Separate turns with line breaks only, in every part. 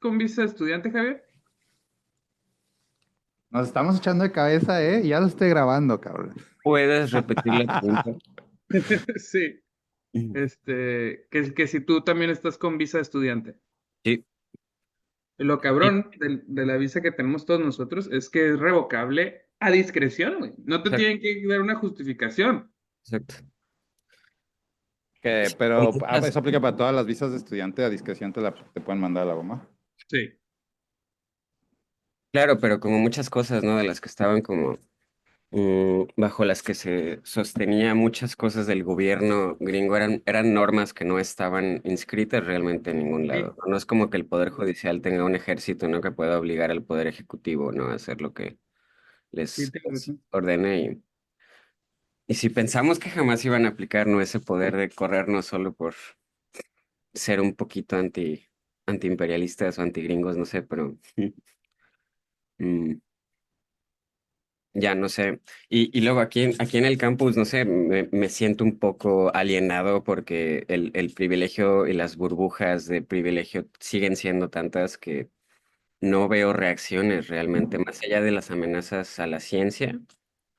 con visa de estudiante, Javier?
Nos estamos echando de cabeza, ¿eh? Ya lo estoy grabando, cabrón.
¿Puedes repetir la pregunta?
Sí, que si tú también estás con visa de estudiante.
Sí,
Lo
sí,
cabrón de la visa que tenemos todos nosotros es que es revocable a discreción, güey. No te
exacto,
tienen que dar una justificación.
exacto.
Pero
Con muchas-
eso aplica para todas las visas de estudiante a discreción te pueden mandar a la goma.
Sí.
Claro, pero como muchas cosas, ¿no? De las que estaban como bajo las que se sostenía muchas cosas del gobierno gringo, eran normas que no estaban inscritas realmente en ningún
Sí,
lado. No es como que el Poder Judicial tenga un ejército, ¿no? Que pueda obligar al Poder Ejecutivo, ¿no? A hacer lo que
sí, tienes
les
razón.
ordene. Y si pensamos que jamás iban a aplicar, ¿no? Ese poder de corrernos solo por ser un poquito antiimperialistas o antigringos, no sé, pero mm, ya no sé. Y luego aquí en el campus, no sé, me siento un poco alienado porque el privilegio y las burbujas de privilegio siguen siendo tantas que no veo reacciones realmente, más allá de las amenazas a la ciencia,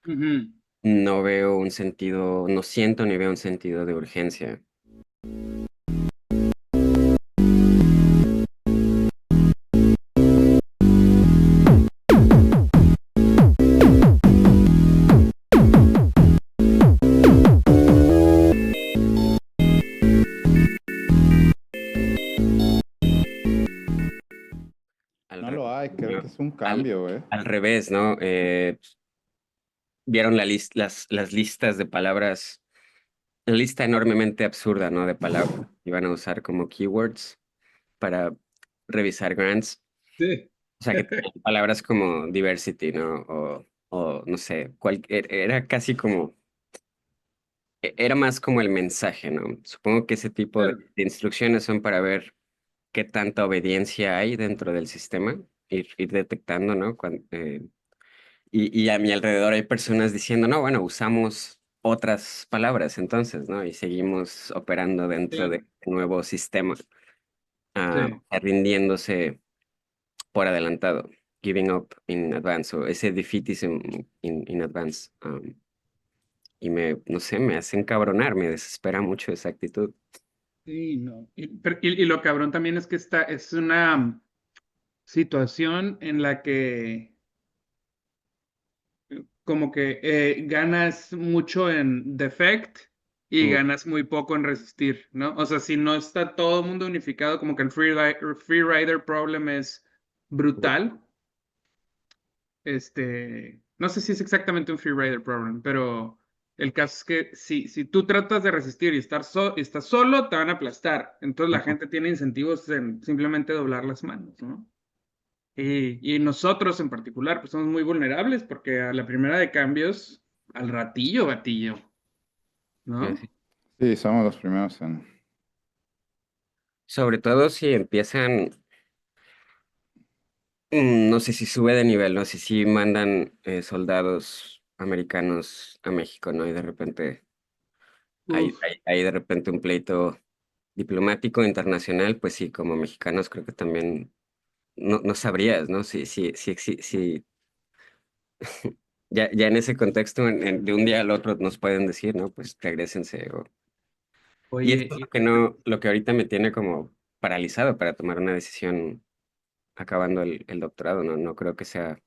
Ujú.
no veo un sentido, no siento ni veo un sentido de urgencia. Al
No
revés,
lo hay, creo que
¿no?
es un
Al,
cambio, ¿eh?
al revés, ¿no? Vieron las listas de palabras, la lista enormemente absurda, ¿no? De palabras que iban a usar como keywords para revisar grants.
Sí.
O sea, que tenían palabras como diversity, ¿no? O no sé, era casi como, era más como el mensaje, ¿no? Supongo que ese tipo
Claro.
de instrucciones son para ver qué tanta obediencia hay dentro del sistema, ir detectando, ¿no? Y a mi alrededor hay personas diciendo, no, bueno, usamos otras palabras entonces, ¿no? Y seguimos operando dentro de
Claro.
este nuevo sistema,
Sí.
rindiéndose por adelantado, giving up in advance, o ese defeatism in advance. No sé, me hace encabronar, me desespera mucho esa actitud.
Sí, no. Y lo cabrón también es que esta es una situación en la que como que ganas mucho en defect y
Mm,
ganas muy poco en resistir, ¿no? O sea, si no está todo el mundo unificado, como que el free rider problem es
mm,
brutal. No sé si es exactamente un free rider problem, pero el caso es que si tú tratas de resistir y estás solo, te van a aplastar. Entonces la
mm.
gente tiene incentivos en simplemente doblar las manos, ¿no? Y nosotros en particular, pues somos muy vulnerables porque a la primera de cambios, al ratillo, batillo, ¿no?
Así.
Sí, somos los primeros en...
Sobre todo si empiezan, no sé si sube de nivel, no sé si mandan soldados americanos a México, ¿no? Y de repente
Uf,
hay de repente un pleito diplomático internacional, pues sí, como mexicanos creo que también no sabrías, ¿no? Si ya en ese contexto, de un día al otro nos pueden decir, ¿no? Pues regrésense. Y
oye,
esto es lo que no, lo que ahorita me tiene como paralizado para tomar una decisión acabando el doctorado, ¿no? No creo que sea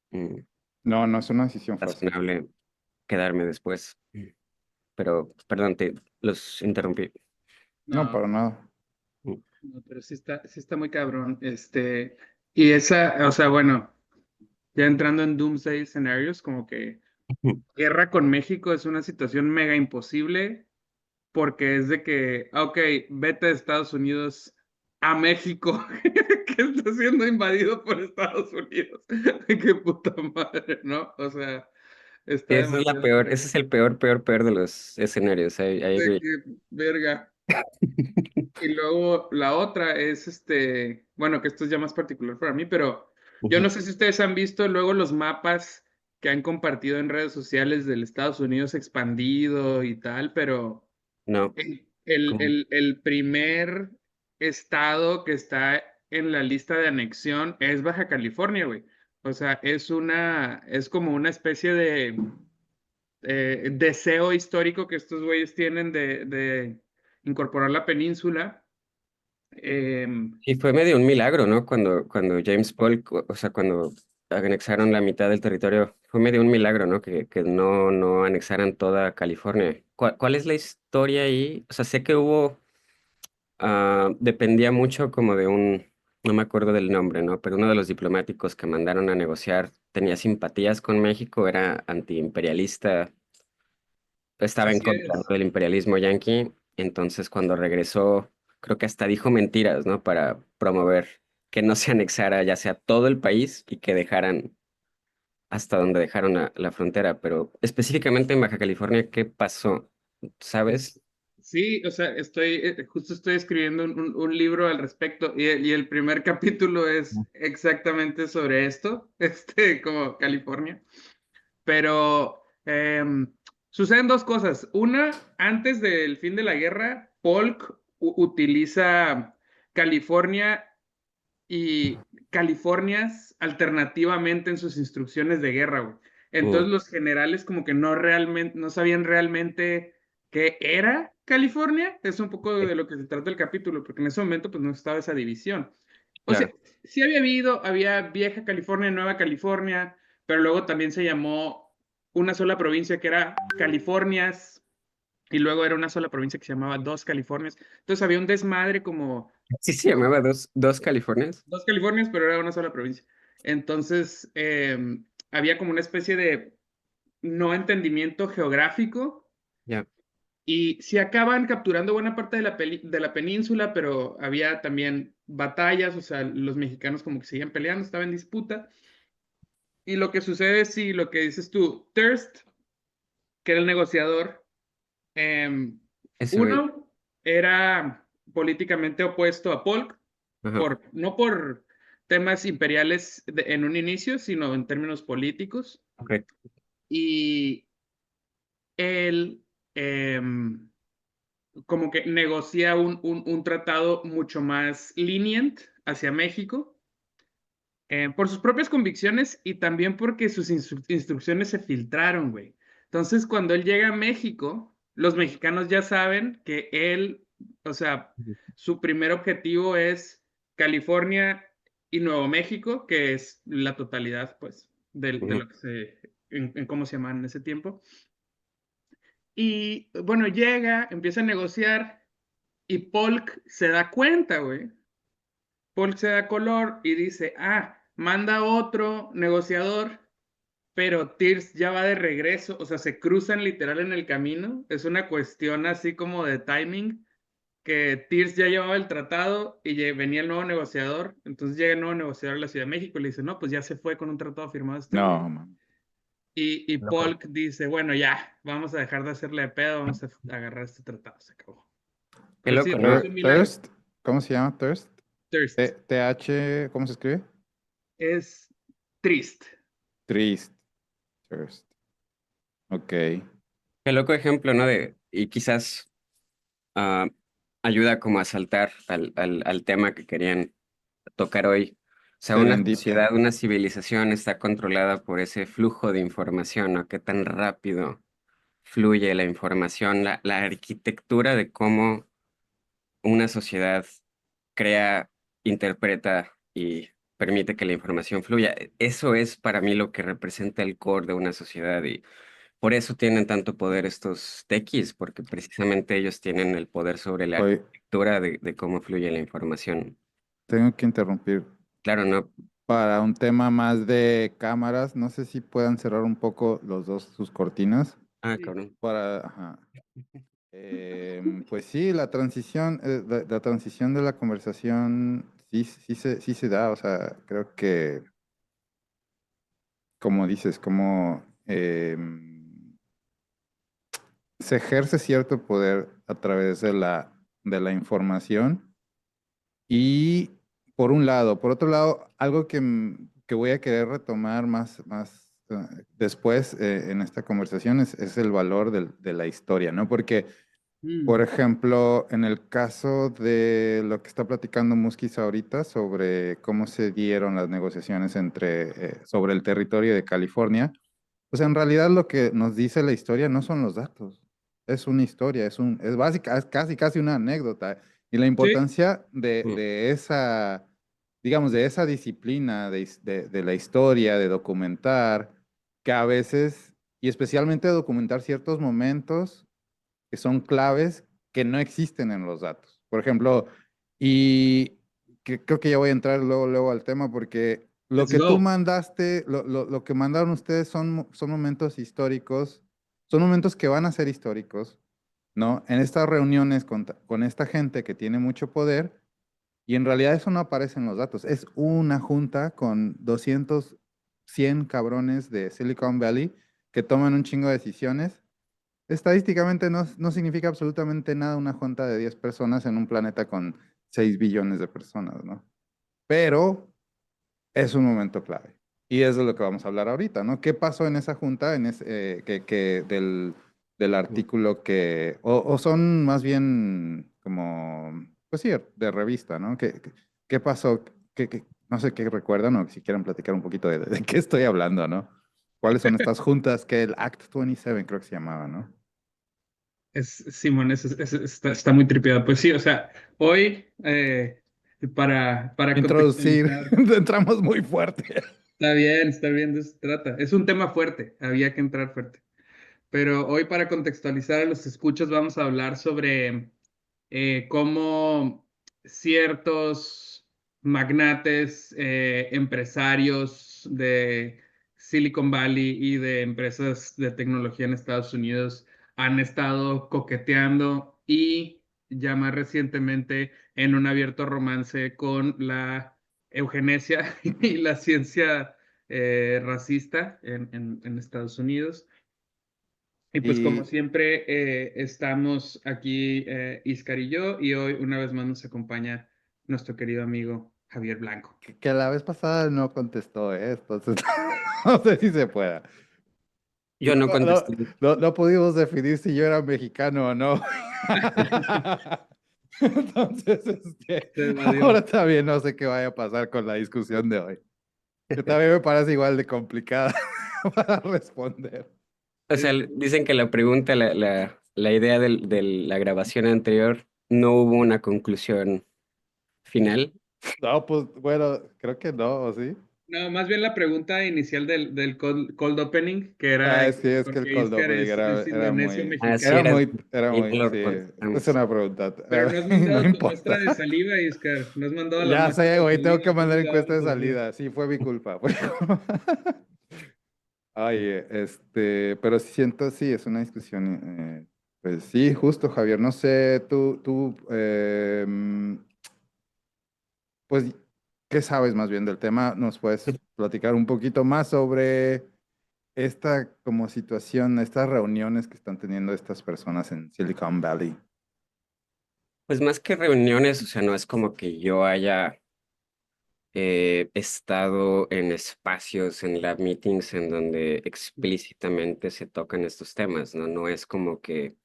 mm,
No, no es una decisión fácil.
razonable quedarme después. Pero, perdón, los interrumpí.
No,
no,
para nada.
Mm,
no, pero sí está muy cabrón. Y esa, o sea, bueno, ya entrando en Doomsday Scenarios, como que guerra con México es una situación mega imposible porque es de que, ok, vete de Estados Unidos a México, que está siendo invadido por Estados Unidos. Qué puta madre, ¿no? O sea, está
Esa es la
demasiado
peor, ese es el peor de los escenarios. I
de
agree.
que, verga. Y luego la otra es bueno, que esto es ya más particular para mí, pero yo
Ujú.
no sé si ustedes han visto luego los mapas que han compartido en redes sociales del Estados Unidos expandido y tal, pero
No,
el
como,
primer estado que está en la lista de anexión es Baja California, güey. O sea, es como una especie de deseo histórico que estos güeyes tienen de incorporar la península.
Y fue medio un milagro, ¿no? Cuando James Polk, o sea, cuando anexaron la mitad del territorio, fue medio un milagro, ¿no? Que no anexaran toda California. ¿Cuál es la historia ahí? O sea, sé que hubo, dependía mucho como de no me acuerdo del nombre, ¿no? Pero uno de los diplomáticos que mandaron a negociar tenía simpatías con México, era antiimperialista, estaba en
Así
contra, ¿no?,
es.
del imperialismo yanqui. Entonces, cuando regresó, creo que hasta dijo mentiras, ¿no? Para promover que no se anexara ya sea todo el país y que dejaran hasta donde dejaron la frontera. Pero específicamente en Baja California, ¿qué pasó? ¿Sabes?
Sí, o sea, justo estoy escribiendo un libro al respecto y el primer capítulo es exactamente sobre esto, como California. Pero suceden dos cosas. Una, antes del fin de la guerra, Polk utiliza California y Californias alternativamente en sus instrucciones de guerra, güey.
Uh,
Entonces los generales como que no sabían realmente qué era California. Es un poco de lo que se trata el capítulo, porque en ese momento pues no estaba esa división. O sea,
claro.
sí había Vieja California, Nueva California, pero luego también se llamó una sola provincia que era Californias, y luego era una sola provincia que se llamaba Dos Californias. Entonces había un desmadre como
Sí, se llamaba dos Californias.
dos Californias, pero era una sola provincia. Entonces, había como una especie de no entendimiento geográfico
Ya.
y sí acaban capturando buena parte de la península, pero había también batallas, o sea, los mexicanos como que seguían peleando, estaba en disputa. Y lo que sucede es, sí, lo que dices tú, Thirst, que era el negociador, em,
Ese güey.
uno era políticamente opuesto a Polk,
Ajá.
no por temas imperiales en un inicio, sino en términos políticos.
Ok.
Y él como que negocia un tratado mucho más lenient hacia México, por sus propias convicciones y también porque sus instrucciones se filtraron, güey. Entonces, cuando él llega a México, los mexicanos ya saben que él, o sea, su primer objetivo es California y Nuevo México, que es la totalidad, pues, de
Ujú.
lo que en cómo se llaman en ese tiempo. Y bueno, llega, empieza a negociar y Polk se da cuenta, güey. Polk se da color y dice, manda otro negociador, pero Tears ya va de regreso, o sea, se cruzan literal en el camino. Es una cuestión así como de timing, que Tears ya llevaba el tratado y venía el nuevo negociador. Entonces llega el nuevo negociador a la Ciudad de México y le dice, no, pues ya se fue con un tratado firmado este güey.
No, man.
Y
Loco.
Polk dice, bueno, ya, vamos a dejar de hacerle de pedo, vamos a agarrar este tratado, se acabó.
Qué
Pero sí,
loco, ¿no?
es un milagro.
Thirst, ¿cómo se llama Thirst?
Thirst
TH, ¿cómo se escribe?
es triste.
Trist, Thirst. Ok.
Qué loco ejemplo, ¿no? Y quizás ah, ayuda como a saltar al tema que querían tocar hoy. O sea, una
Serendipia.
sociedad, una civilización está controlada por ese flujo de información, ¿no? Qué tan rápido fluye la información, la arquitectura de cómo una sociedad crea, interpreta y permite que la información fluya. Eso es para mí lo que representa el core de una sociedad y por eso tienen tanto poder estos tequis, porque precisamente ellos tienen el poder sobre la
Hoy
arquitectura de cómo fluye la información.
tengo que interrumpir
Claro, no.
para un tema más de cámaras. No sé si puedan cerrar un poco los dos sus cortinas.
Ah,
Sí.
cabrón.
Ajá. Pues sí, la transición de la conversación sí se da. O sea, creo que, como dices, como se ejerce cierto poder a través de la información. Y por un lado, por otro lado, algo que voy a querer retomar más después en esta conversación es el valor de la historia, ¿no? Porque Por
Mm,
ejemplo, en el caso de lo que está platicando Muskis ahorita sobre cómo se dieron las negociaciones sobre el territorio de California, pues en realidad lo que nos dice la historia no son los datos, es una historia, es básica, es casi una anécdota. Y la
sí,
importancia
Mm.
de esa, digamos, de esa disciplina de la historia, de documentar, que a veces, y especialmente documentar ciertos momentos que son claves que no existen en los datos. Por ejemplo, y creo que ya voy a entrar luego al tema porque lo
let's
que tú
go.
mandaste, lo que mandaron ustedes son momentos históricos, son momentos que van a ser históricos, ¿no? En estas reuniones con esta gente que tiene mucho poder y en realidad eso no aparece en los datos. Es una junta con 200, 100 cabrones de Silicon Valley que toman un chingo de decisiones. Estadísticamente no significa absolutamente nada una junta de 10 personas en un planeta con 6 billones de personas, ¿no? Pero es un momento clave. Y eso es lo que vamos a hablar ahorita, ¿no? ¿Qué pasó en esa junta, del artículo o son más bien como, pues sí, de revista, ¿no? ¿Qué pasó? No sé qué recuerdan o si quieren platicar un poquito de qué estoy hablando, ¿no? ¿Cuáles son estas juntas que el Act 27 creo que se llamaba, ¿no?
Simón, está muy tripeado. Pues sí, o sea, hoy, para
Introducir,
contextualizar,
entramos muy fuerte.
está bien, de eso se trata. Es un tema fuerte, había que entrar fuerte. Pero hoy para contextualizar a los escuchas vamos a hablar sobre cómo ciertos magnates, empresarios de Silicon Valley y de empresas de tecnología en Estados Unidos han estado coqueteando y ya más recientemente en un abierto romance con la eugenesia y la ciencia racista en Estados Unidos. Y pues como
Y
siempre, estamos aquí Iscar y yo, y hoy una vez más nos acompaña nuestro querido amigo Javier Blanco.
que la vez pasada no contestó, ¿eh? Entonces no sé si se pueda.
Yo no contesté.
No pudimos definir si yo era mexicano o no. Entonces,
Se
ahora
evadió.
también no sé qué vaya a pasar con la discusión de hoy. Que también me parece igual de complicada para responder.
O sea, dicen que la pregunta, la idea de la grabación anterior, no hubo una conclusión final.
No, pues bueno, creo que no, ¿o sí?
No, más bien la pregunta inicial del cold opening, que era
Sí, es que el
porque
cold
Iscar
opening
es indonesio
Así
era
mexicano.
era,
muy,
y no lo
sí, es
contestamos.
una pregunta,
Pero no has
no
mandado tu muestra
importa.
de saliva, Iscar. No has mandado la
Ya
muestra
sé,
de
güey, tengo
saliva.
que mandar
¿Cómo le
encuesta
vamos
de
a hacer?
salida, sí, fue mi culpa. Ay, pero siento, sí, es una discusión, pues sí, justo, Javier, no sé, pues, ¿qué sabes más bien del tema? ¿Nos puedes platicar un poquito más sobre esta como situación, estas reuniones que están teniendo estas personas en Silicon Valley?
Pues más que reuniones, o sea, no es como que yo haya estado en espacios, en lab meetings, en donde explícitamente se tocan estos temas, ¿no? No es como que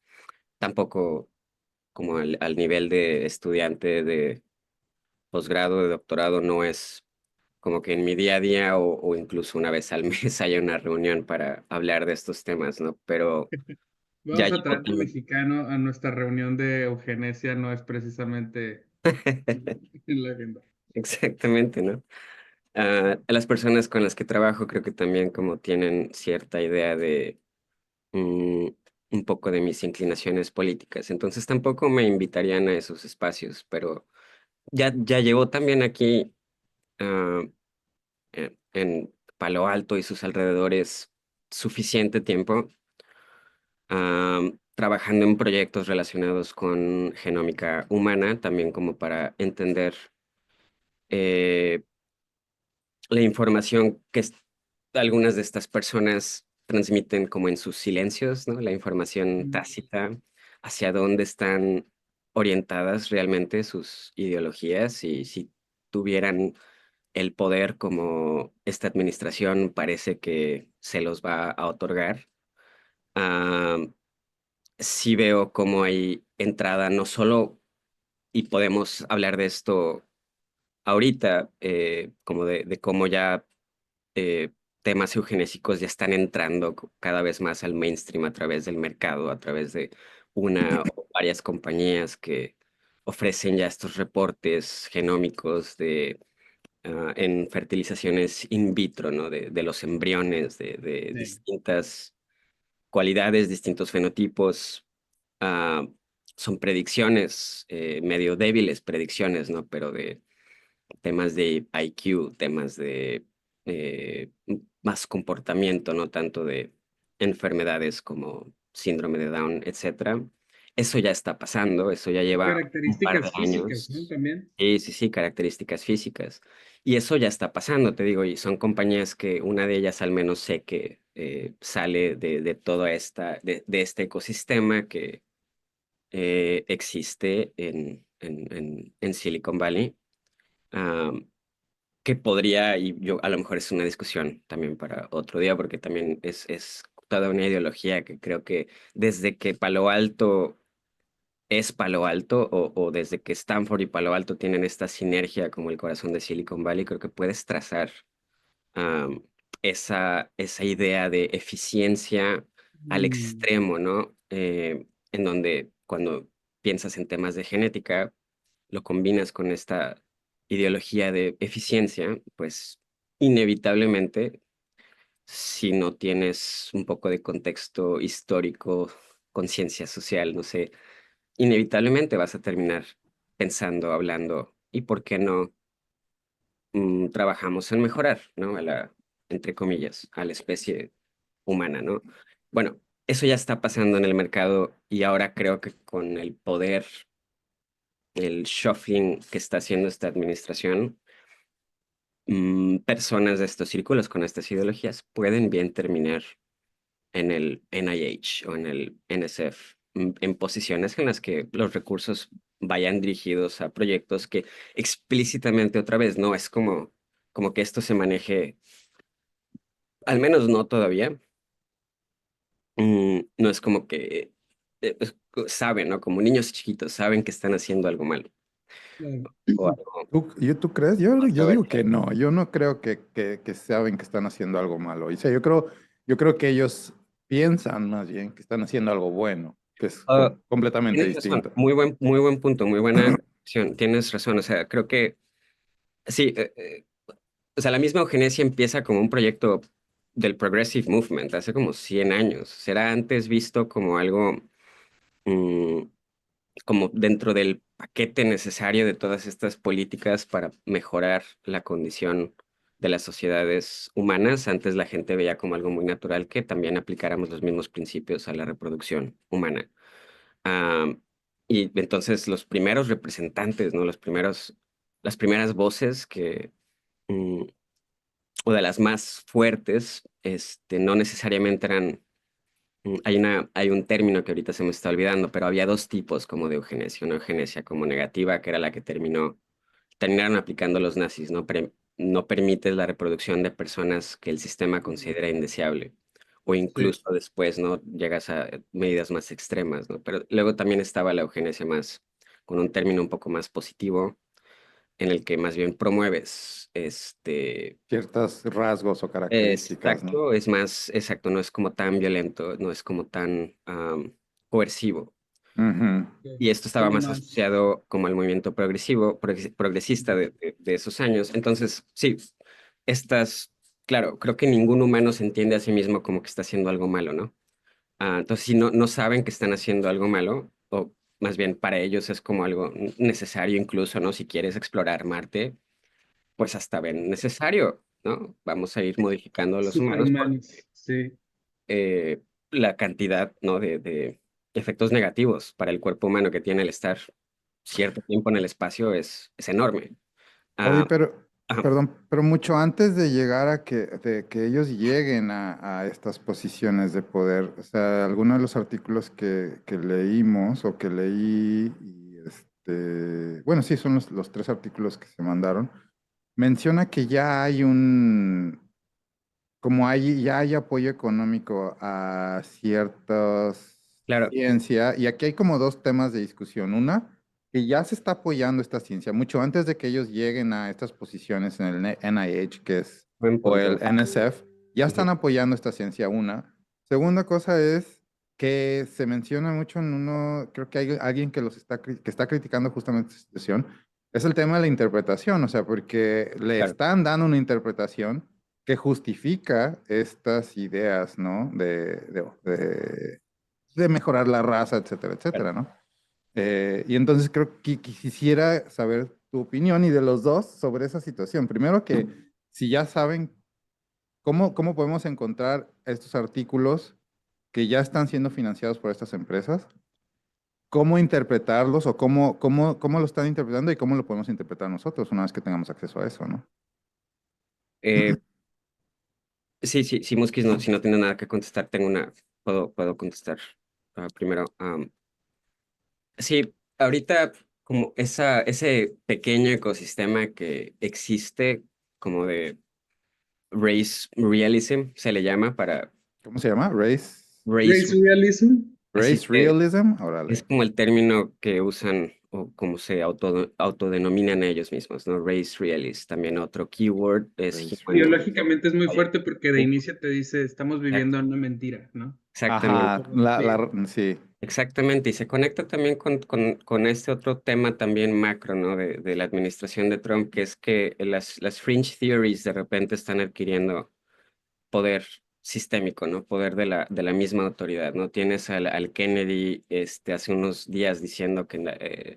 tampoco como al nivel de estudiante de posgrado, de doctorado, no es como que en mi día a día o incluso una vez al mes haya una reunión para hablar de estos temas, ¿no? Pero ya
Vamos a
llevo
traer un
como...
mexicano a nuestra reunión de eugenesia, no es precisamente en la agenda.
Exactamente, ¿no? Las personas con las que trabajo creo que también como tienen cierta idea de mm, un poco de mis inclinaciones políticas, entonces tampoco me invitarían a esos espacios, pero ya llevo también aquí ah, en Palo Alto y sus alrededores suficiente tiempo trabajando en proyectos relacionados con genómica humana, también como para entender eh, la información que algunas de estas personas transmiten como en sus silencios, ¿no? La información tácita, hacia dónde están orientadas realmente sus ideologías y si tuvieran el poder como esta administración parece que se los va a otorgar. Ah, sí veo cómo hay entrada, no solo, y podemos hablar de esto ahorita, como de cómo ya temas eugenésicos ya están entrando cada vez más al mainstream a través del mercado, a través de una o varias compañías que ofrecen ya estos reportes genómicos en fertilizaciones in vitro, ¿no? De los embriones, de
Sí.
distintas cualidades, distintos fenotipos. ah, Son predicciones, medio débiles predicciones, ¿no? Pero de temas de IQ, temas de más comportamiento, no tanto de enfermedades como síndrome de Down, etcétera. Eso ya está pasando, eso ya lleva un par de
Características físicas, ¿no?
años.
También.
Sí, sí, sí, características físicas. Y eso ya está pasando, te digo, y son compañías que una de ellas al menos sé que sale de toda de este ecosistema que existe en Silicon Valley. Am, que podría, y yo a lo mejor es una discusión también para otro día, porque también es toda una ideología que creo que desde que Palo Alto es Palo Alto, o desde que Stanford y Palo Alto tienen esta sinergia como el corazón de Silicon Valley, creo que puedes trazar am, esa idea de eficiencia al
Mm,
extremo, ¿no? En donde cuando piensas en temas de genética, lo combinas con esta ideología de eficiencia, pues inevitablemente, si no tienes un poco de contexto histórico, conciencia social, no sé, inevitablemente vas a terminar pensando, hablando, ¿y por qué no trabajamos en mejorar, ¿no? Entre comillas, a la especie humana, ¿no? Bueno, eso ya está pasando en el mercado y ahora creo que con el poder, el shuffling que está haciendo esta administración, personas de estos círculos con estas ideologías pueden bien terminar en el NIH o en el NSF, en posiciones en las que los recursos vayan dirigidos a proyectos que explícitamente otra vez no es como que esto se maneje, al menos no todavía. No es como que saben, ¿no? Como niños chiquitos saben que están haciendo algo malo
claro.
o algo
¿Tú crees? Yo digo que
controversial.
no, yo no creo que saben que están haciendo algo malo. O sea, yo creo que ellos piensan más bien que están haciendo algo bueno, que es
Ah,
completamente
Tienes razón,
distinto.
muy buen punto, muy buena acción. Tienes razón, o sea, creo que sí, o sea, la misma eugenesia empieza como un proyecto del Progressive Movement hace como 100 años. Será antes visto como algo mm, como dentro del paquete necesario de todas estas políticas para mejorar la condición de las sociedades humanas. Antes la gente veía como algo muy natural que también aplicáramos los mismos principios a la reproducción humana. Ah, y entonces los primeros representantes, ¿no? Las primeras voces mm, o de las más fuertes, no necesariamente eran. Hay un término que ahorita se me está olvidando, pero había dos tipos como de eugenesia. Una eugenesia como negativa, que era la que terminaron aplicando los nazis, ¿no? No permites la reproducción de personas que el sistema considera indeseable. O
Sí.
incluso después, ¿no? Llegas a medidas más extremas, ¿no? Pero luego también estaba la eugenesia más, con un término un poco más positivo, en el que más bien promueves,
Ciertos rasgos o características, ¿no?
exacto, es más, exacto, no es como tan violento, no es como tan coercivo.
Ujú.
Sí.
Y esto estaba
Como
más
más.
asociado como al movimiento progresivo, progresista de esos años. Entonces, sí, estas, claro, creo que ningún humano se entiende a sí mismo como que está haciendo algo malo, ¿no? Entonces, si no saben que están haciendo algo malo, o más bien para ellos es como algo necesario incluso, ¿no? Si quieres explorar Marte, pues hasta ven necesario, ¿no? Vamos a ir modificando a los humanos
Superhumanos. Sí.
la cantidad, ¿no? de efectos negativos para el cuerpo humano que tiene el estar cierto tiempo en el espacio es enorme.
Oye,
Ah, ajá.
perdón, pero mucho antes de llegar de que ellos lleguen a estas posiciones de poder, o sea, algunos de los artículos que leímos o que leí, y bueno, sí, son los tres artículos que se mandaron, menciona que ya hay ya hay apoyo económico a ciertos
Claro,
ciencia, y aquí hay como dos temas de discusión. Una, que ya se está apoyando esta ciencia mucho antes de que ellos lleguen a estas posiciones en el NIH, que es,
buen
o el
punto.
NSF, ya
Ujú.
están apoyando esta ciencia. Una. Segunda cosa es que se menciona mucho en uno, creo que hay alguien que que está criticando justamente esta situación, es el tema de la interpretación, o sea, porque le
Claro.
están dando una interpretación que justifica estas ideas, ¿no? De mejorar la raza, etcétera,
Claro.
etcétera, ¿no? Y entonces creo que quisiera saber tu opinión y de los dos sobre esa situación. Primero que si ya saben cómo podemos encontrar estos artículos que ya están siendo financiados por estas empresas, cómo interpretarlos o cómo lo están interpretando y cómo lo podemos interpretar nosotros una vez que tengamos acceso a eso, ¿no?
Eh, sí, sí, sí, Muskis, no, si no tiene nada que contestar, puedo contestar primero. Sí, ahorita como ese pequeño ecosistema que existe, como de race realism, se le llama para
¿Cómo se llama?
race,
Race realism.
así
Race Realism. Órale.
es como el término que usan o como se autodenominan ellos mismos, ¿no? Race realist. También otro keyword es
Race
humanist.
Realism.
Biológicamente es muy fuerte porque de
Sí,
inicio te dice, estamos viviendo una mentira, ¿no?
exactamente.
Ajá,
Sí.
sí.
Exactamente, y se conecta también con este otro tema también macro, ¿no? De la administración de Trump, que es que las fringe theories de repente están adquiriendo poder sistémico, ¿no? Poder de la misma autoridad, ¿no? Tienes al Kennedy hace unos días diciendo que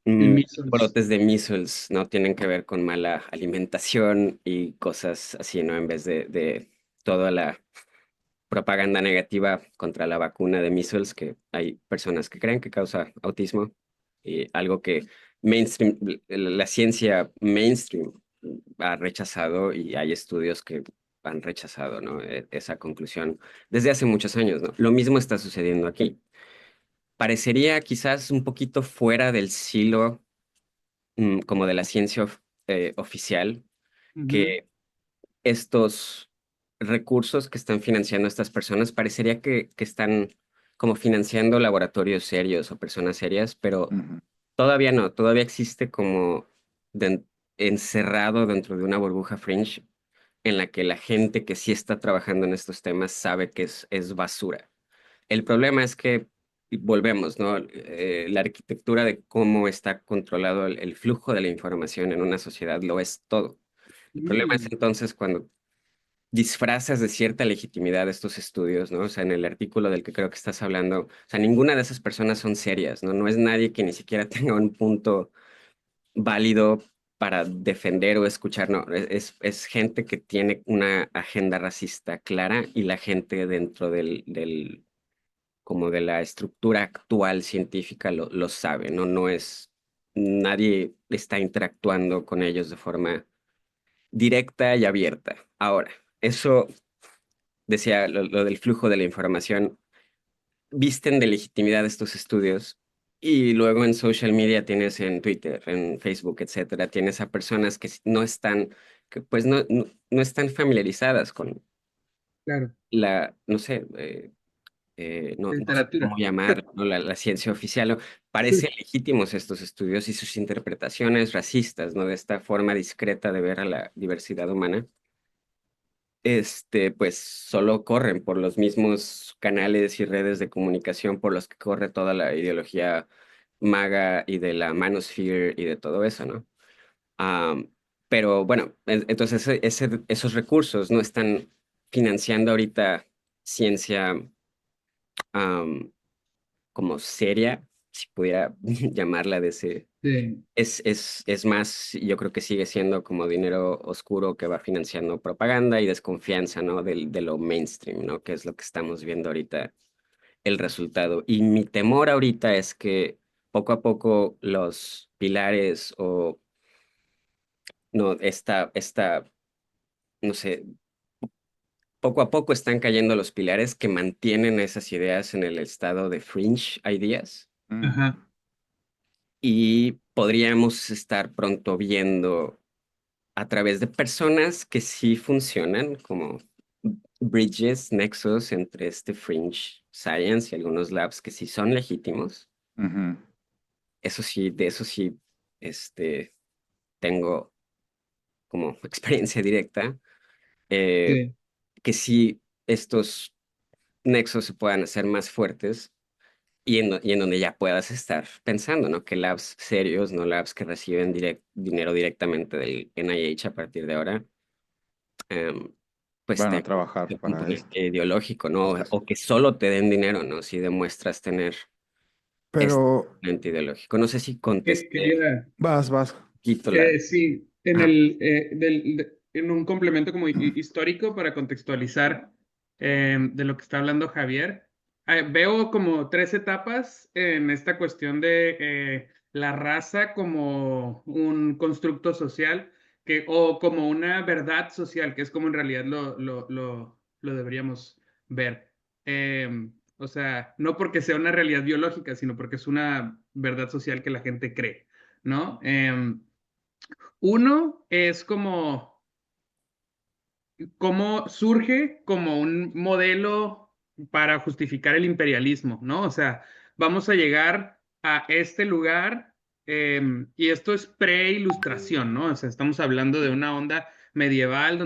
El measles.
brotes de measles no tienen que ver con mala alimentación y cosas así, ¿no? En vez de toda la propaganda negativa contra la vacuna de measles, que hay personas que creen que causa autismo, y algo que mainstream, la ciencia mainstream ha rechazado y hay estudios que han rechazado, ¿no? Esa conclusión desde hace muchos años, ¿no? Lo mismo está sucediendo aquí. Parecería quizás un poquito fuera del silo como de la ciencia oficial,
Ujú.
que estos recursos que están financiando estas personas parecería que están como financiando laboratorios serios o personas serias, pero
Ujú.
todavía no, todavía existe como encerrado dentro de una burbuja fringe en la que la gente que sí está trabajando en estos temas sabe que es basura. El problema es que, y volvemos, ¿no? La arquitectura de cómo está controlado el flujo de la información en una sociedad lo es todo. El problema es
Mm.
entonces cuando disfrazas de cierta legitimidad estos estudios, ¿no? O sea, en el artículo del que creo que estás hablando, o sea, ninguna de esas personas son serias, ¿no? No es nadie que ni siquiera tenga un punto válido para defender o escuchar, no, es gente que tiene una agenda racista clara y la gente dentro como de la estructura actual científica lo sabe, ¿no? No es, nadie está interactuando con ellos de forma directa y abierta. Ahora, eso decía lo del flujo de la información, visten de legitimidad estos estudios y luego en social media tienes en Twitter, en Facebook, etcétera, tienes a personas que no están, que pues no están familiarizadas con
Claro,
no sé, no sé
literatura.
cómo llamar, ¿no? La ciencia oficial, ¿no?
Sí.
Parecen legítimos estos estudios y sus interpretaciones racistas, ¿no? De esta forma discreta de ver a la diversidad humana pues solo corren por los mismos canales y redes de comunicación por los que corre toda la ideología MAGA y de la Manosphere y de todo eso, ¿no? Am, pero bueno, entonces esos recursos no están financiando ahorita ciencia am, como seria, si pudiera llamarla de ese
Sí.
es más, yo creo que sigue siendo como dinero oscuro que va financiando propaganda y desconfianza, ¿no? De lo mainstream, ¿no? Que es lo que estamos viendo ahorita, el resultado. Y mi temor ahorita es que poco a poco los pilares o, no, no sé, poco a poco están cayendo los pilares que mantienen esas ideas en el estado de fringe ideas.
Mm.
Ajá.
Y podríamos estar pronto viendo a través de personas que sí funcionan como bridges, nexos entre este fringe science y algunos labs que sí son legítimos.
Ujú.
Eso sí, de eso sí, tengo como experiencia directa, eh,
Sí.
que sí estos nexos se puedan hacer más fuertes y en donde ya puedas estar pensando, ¿no? Que labs serios, no labs que reciben dinero directamente del NIH a partir de ahora, em, pues
Van a
tengan
trabajar
un
para
componente
esto.
ideológico, ¿no? O que solo te den dinero, ¿no? Si demuestras tener este
Pero
componente ideológico. No sé si
Que-
contesté
Quería,
vas.
poquito la...
sí, en
Ajá.
en un complemento como histórico para contextualizar de lo que está hablando Javier. Veo como tres etapas en esta cuestión de la raza como un constructo social o como una verdad social, que es como en realidad lo deberíamos ver. O sea, no porque sea una realidad biológica, sino porque es una verdad social que la gente cree, ¿no? Uno es como cómo surge como un modelo para justificar el imperialismo, ¿no? O sea, vamos a llegar a este lugar y esto es pre-ilustración, ¿no? O sea, estamos hablando de una onda medieval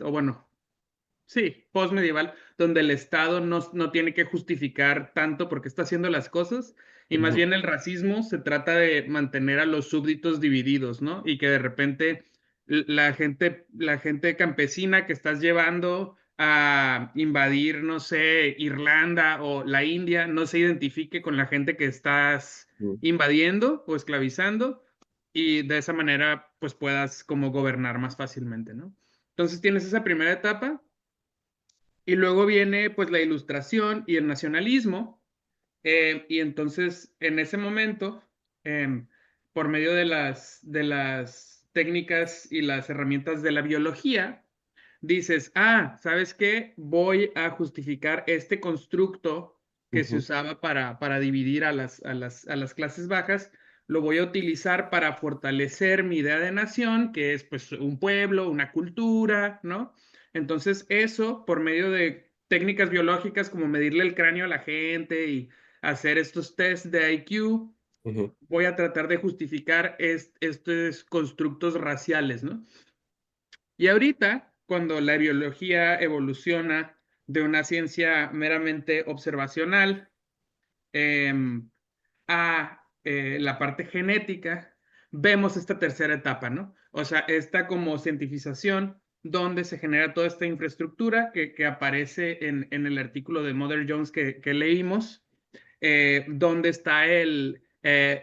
o bueno, sí, postmedieval, donde el Estado no tiene que justificar tanto porque está haciendo las cosas, y más
Ujú,
bien el racismo se trata de mantener a los súbditos divididos, ¿no? Y que de repente la gente campesina que estás llevando a invadir, no sé, Irlanda o la India, no se identifique con la gente que estás
ujú,
invadiendo o esclavizando, y de esa manera pues puedas como gobernar más fácilmente, ¿no? Entonces tienes esa primera etapa y luego viene pues la ilustración y el nacionalismo. Y entonces en ese momento, por medio de las técnicas y las herramientas de la biología, dices, ¿sabes qué? Voy a justificar este constructo que se
ujú,
usaba para dividir a las clases bajas, lo voy a utilizar para fortalecer mi idea de nación, que es pues un pueblo, una cultura, ¿no? Entonces eso, por medio de técnicas biológicas como medirle el cráneo a la gente y hacer estos test de IQ,
ujú.
voy a tratar de justificar estos constructos raciales, ¿no? Y ahorita, cuando la biología evoluciona de una ciencia meramente observacional eh, a la parte genética, vemos esta tercera etapa, ¿no? O sea, esta como cientificación donde se genera toda esta infraestructura que aparece en el artículo de Mother Jones que leímos, donde está el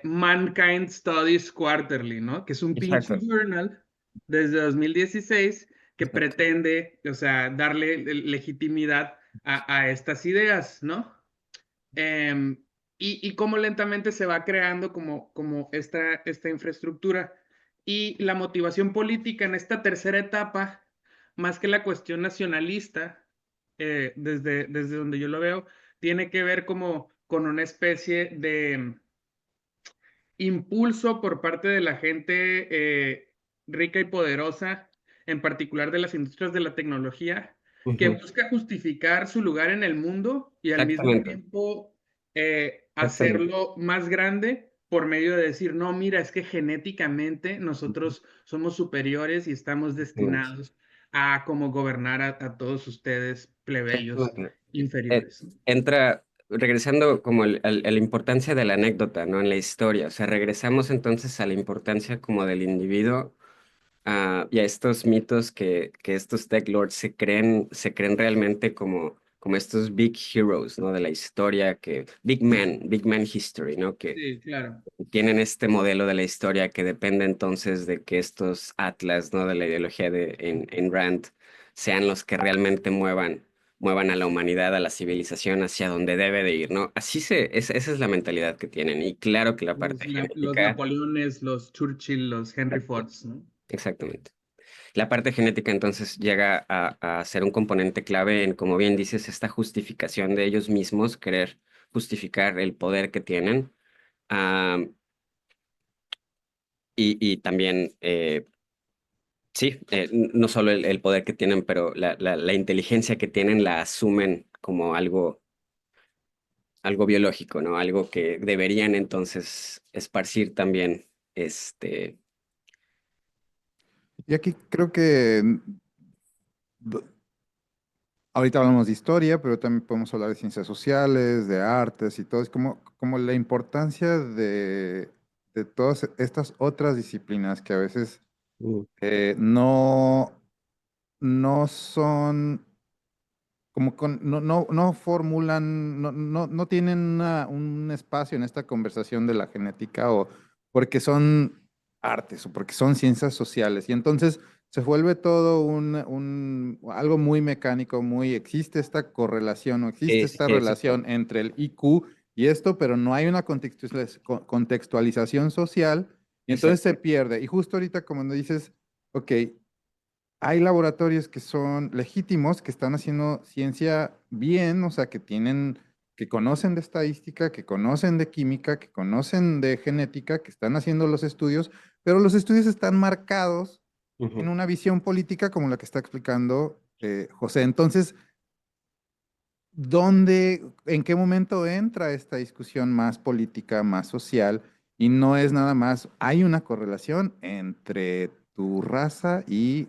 Mankind Studies Quarterly, ¿no? Que es un pinche
Exacto,
journal desde 2016 que
exacto.
pretende, o sea, darle legitimidad a estas ideas, ¿no? Eh, y cómo lentamente se va creando como esta infraestructura. Y la motivación política en esta tercera etapa, más que la cuestión nacionalista, desde donde yo lo veo, tiene que ver como con una especie de impulso por parte de la gente rica y poderosa, en particular de las industrias de la tecnología, que
Ujú,
busca justificar su lugar en el mundo y al mismo
exactamente,
tiempo
exactamente.
hacerlo más grande por medio de decir, no, mira, es que genéticamente
Ujú,
nosotros somos superiores y estamos
exactamente.
destinados a como gobernar a todos ustedes plebeyos
Exactamente. Eh,
inferiores.
entra, regresando como a la importancia de la anécdota, ¿no? En la historia. O sea, regresamos entonces a la importancia como del individuo, y a estos mitos que estos tech lords se creen realmente como estos big heroes, ¿no? De la historia, big man history, ¿no? Que
Sí, claro.
tienen este modelo de la historia que depende entonces de que estos atlas, ¿no? De la ideología en Rand sean los que realmente muevan a la humanidad, a la civilización hacia donde debe de ir, ¿no? Esa es la mentalidad que tienen. Y claro que la parte
Los
genética,
Napoleones, los Churchill, los Henry Fords, ¿no?
exactamente. La parte genética entonces llega a ser un componente clave en, como bien dices, esta justificación de ellos mismos, querer justificar el poder que tienen. ah, y también Sí, no solo el poder que tienen, pero la inteligencia que tienen la asumen como algo biológico, ¿no? Algo que deberían entonces esparcir también, este,
Y aquí creo que d- ahorita hablamos de historia, pero también podemos hablar de ciencias sociales, de artes y todo. Es como la importancia de todas estas otras disciplinas que a veces
mm,
no, no son no formulan, no tienen un espacio en esta conversación de la genética o porque son artes o porque son ciencias sociales. Y entonces se vuelve todo algo muy mecánico, existe esta correlación o existe
sí, sí,
esta
sí, exacto.
relación entre el IQ y esto, pero no hay una contextualización social y entonces
Exacto.
se pierde. Y justo ahorita como dices, ok, hay laboratorios que son legítimos, que están haciendo ciencia bien, o sea, que conocen de estadística, que conocen de química, que conocen de genética, que están haciendo los estudios, pero los estudios están marcados en
Ujú.
una visión política como la que está explicando José. Entonces, en qué momento entra esta discusión más política, más social? Y no es nada más, hay una correlación entre tu raza y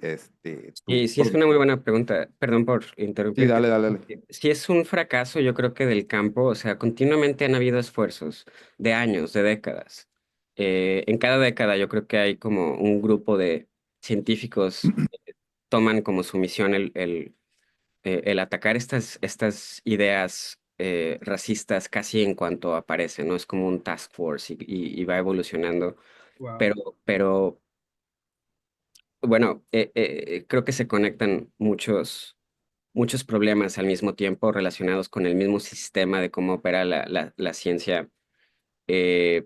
Y sí, es una muy buena pregunta. Perdón por
Sí,
interrumpirte.
dale, dale, dale.
Sí, es un fracaso, yo creo que del campo, o sea, continuamente han habido esfuerzos de años, de décadas. En cada década yo creo que hay como un grupo de científicos que toman como su misión el atacar estas ideas racistas casi en cuanto aparecen, ¿no? Es como un task force y va evolucionando,
Wow.
pero bueno, creo que se conectan muchos problemas al mismo tiempo relacionados con el mismo sistema de cómo opera la ciencia eh,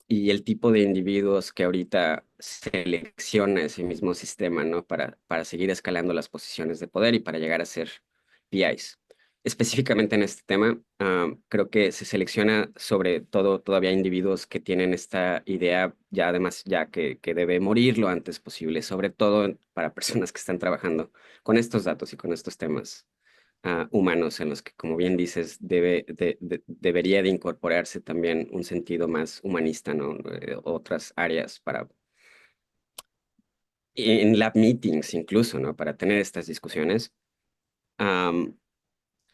y el tipo de individuos que ahorita selecciona ese mismo sistema, ¿no? Para seguir escalando las posiciones de poder y para llegar a ser PIs. Específicamente en este tema, creo que se selecciona sobre todo todavía individuos que tienen esta idea ya además ya que debe morir lo antes posible, sobre todo para personas que están trabajando con estos datos y con estos temas humanos en los que, como bien dices, debería de incorporarse también un sentido más humanista, ¿no? Otras áreas en lab meetings incluso, ¿no? Para tener estas discusiones. Am,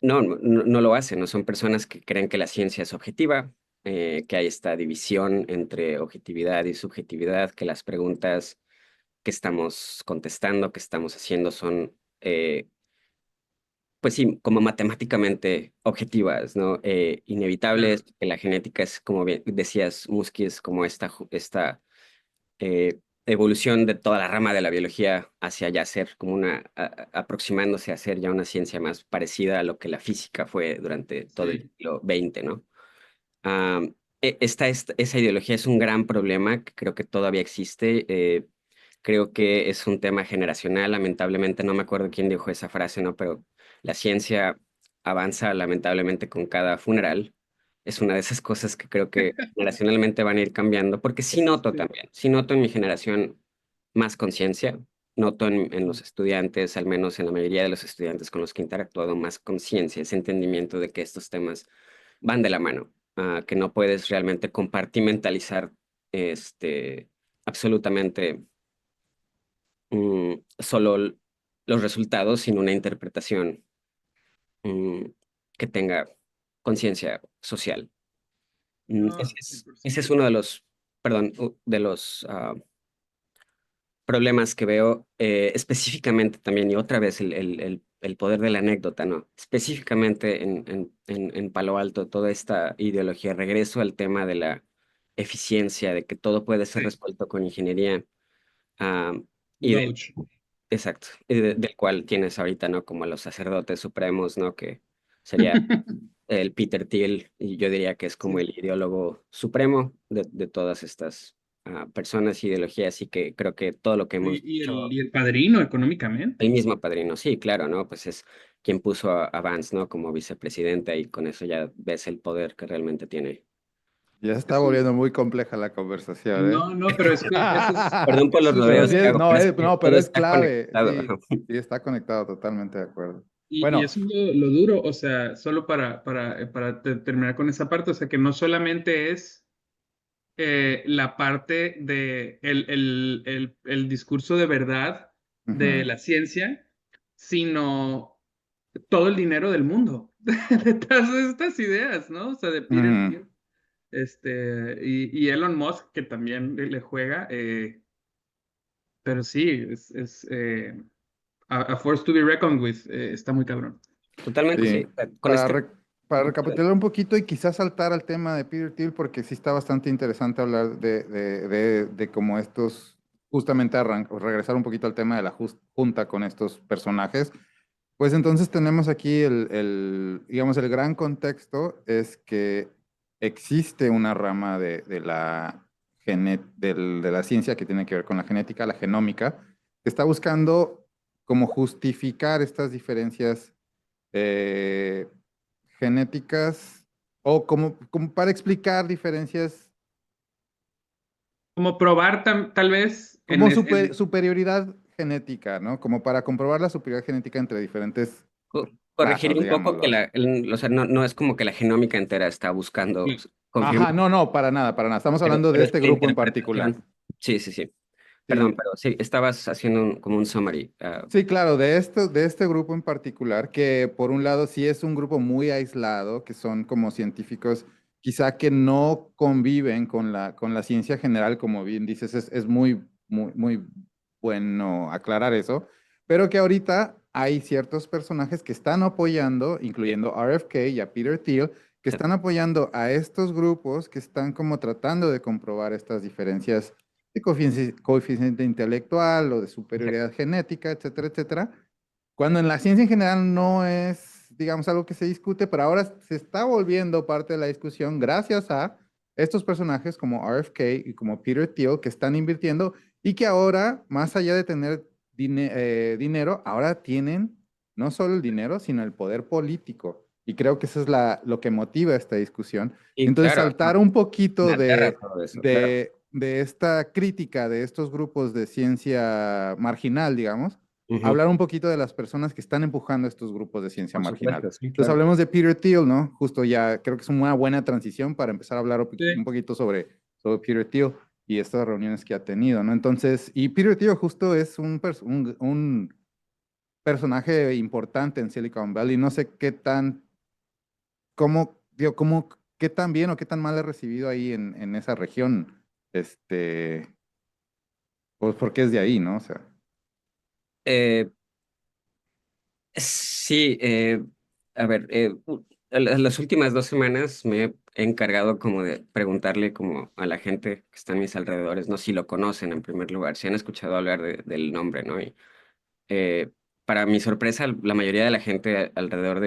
no lo hacen, ¿no? Son personas que creen que la ciencia es objetiva, que hay esta división entre objetividad y subjetividad, que las preguntas que estamos contestando, que estamos haciendo son pues sí, como matemáticamente objetivas, ¿no?
Claro.
Inevitables, que la genética es, como bien decías, Musky, es como esta evolución de toda la rama de la biología hacia ya ser como aproximándose a ser ya una ciencia más parecida a lo que la física fue durante todo el
Sí.
siglo XX, ¿no? Esa ideología es un gran problema que creo que todavía existe. Creo que es un tema generacional. Lamentablemente, no me acuerdo quién dijo esa frase, ¿no? Pero la ciencia avanza lamentablemente con cada funeral. Es una de esas cosas que creo que generacionalmente van a ir cambiando, porque sí noto
Sí.
también, sí noto en mi generación más conciencia, noto en los estudiantes, al menos en la mayoría de los estudiantes con los que he interactuado, más conciencia, ese entendimiento de que estos temas van de la mano, que no puedes realmente compartimentalizar absolutamente solo los resultados sin una interpretación mm, que tenga conciencia social.
No,
Ese es
100%.
uno de los, perdón, de los problemas que veo específicamente también, y otra vez el poder de la anécdota, ¿no? Específicamente en Palo Alto, toda esta ideología, regreso al tema de la eficiencia, de que todo puede ser
Sí.
resuelto con ingeniería, ah, y
Doge.
exacto, del cual tienes ahorita, ¿no? Como los sacerdotes supremos, ¿no? Que sería el Peter Thiel, y yo diría que es como
Sí.
el ideólogo supremo de todas estas personas, ideologías, y que creo que todo lo que hemos
Y
dicho,
el padrino económicamente.
el mismo padrino, sí, claro, ¿no? Pues es quien puso a Vance, ¿no? Como vicepresidenta, y con eso ya ves el poder que realmente tiene
Ya se está
Es un-
volviendo muy compleja la conversación, ¿eh?
No, no, pero es que
Perdón por
es
los
un
Pero
rodeos
sí
lado,
que
es,
hago, pero es que
no, pero
todo
es
está
clave.
conectado.
Sí, sí está conectado, totalmente de acuerdo.
y
Bueno,
eso es lo duro, o sea, solo terminar con esa parte, o sea, que no solamente es la parte de el discurso de verdad de
ujú,
la ciencia, sino todo el dinero del mundo detrás de estas ideas, ¿no? O sea, de Peter
ujú.
Thiel, y Elon Musk, que también le juega, pero sí, a force to be reckoned with, está muy cabrón.
Totalmente,
Sí,
sí. Con
para,
este...
para recapitular un poquito y quizás saltar al tema de Peter Thiel, porque sí está bastante interesante hablar de cómo estos, justamente regresar un poquito al tema de la junta con estos personajes. Pues entonces tenemos aquí digamos, el gran contexto es que existe una rama de la de la ciencia que tiene que ver con la genética, la genómica, que está buscando cómo justificar estas diferencias eh, genéticas o como para explicar diferencias
Como probar tal vez
como superioridad genética, ¿no? Como para comprobar la superioridad genética entre diferentes
Corregiría
razas,
un poco que
digámoslo.
o sea, no es como que la genómica entera está buscando confirmar,
Ajá, no, no, para nada, para nada. Estamos hablando de
pero es
este
la
grupo en particular.
interpretación. Sí, sí, sí. Perdón,
Sí,
pero sí, estabas haciendo como un summary.
sí, claro, de este grupo en particular, que por un lado sí es un grupo muy aislado, que son como científicos quizá que no conviven con la ciencia general, como bien dices, es muy bueno aclarar eso, pero que ahorita hay ciertos personajes que están apoyando, incluyendo RFK y a Peter Thiel, que están apoyando a estos grupos que están como tratando de comprobar estas diferencias de coeficiente intelectual o de superioridad genética, etcétera, etcétera, cuando en la ciencia en general no es, digamos, algo que se discute, pero ahora se está volviendo parte de la discusión gracias a estos personajes como RFK y como Peter Thiel que están invirtiendo y que ahora, más allá de tener dinero, ahora tienen no solo el dinero, sino el poder político. Y creo que eso es lo que motiva esta discusión.
Y
Entonces,
claro,
saltar un poquito
me aterra todo eso, claro.
de esta crítica de estos grupos de ciencia marginal, digamos,
Ujú.
hablar un poquito de las personas que están empujando estos grupos de ciencia
Por
marginal.
supuesto, sí,
Entonces
claro.
hablemos de Peter Thiel, ¿no? Justo ya creo que es una buena transición para empezar a hablar
Sí.
un poquito sobre Peter Thiel y estas reuniones que ha tenido, ¿no? Entonces, y Peter Thiel justo es un personaje importante en Silicon Valley. No sé qué tan, qué tan bien o qué tan mal he recibido ahí en esa región, este, pues porque es de ahí, ¿no? O sea,
Eh, sí, a ver, las últimas 2 semanas me he encargado como de preguntarle como a la gente que está en mis alrededores, ¿no? Si lo conocen en primer lugar, si han escuchado hablar del nombre, ¿no? Y eh, para mi sorpresa, la mayoría de la gente alrededor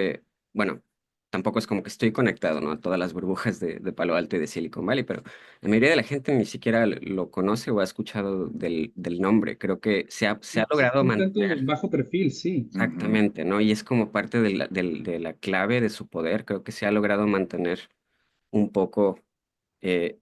bueno, tampoco es como que estoy conectado, ¿no? A todas las burbujas de Palo Alto y de Silicon Valley, pero la mayoría de la gente ni siquiera lo conoce o ha escuchado del nombre. Creo que se ha
Sí,
logrado
un tanto
mantener.
bajo perfil, sí.
ujú.
Exactamente, ¿no? Y es como parte de la clave de su poder. Creo que se ha logrado mantener un poco eh,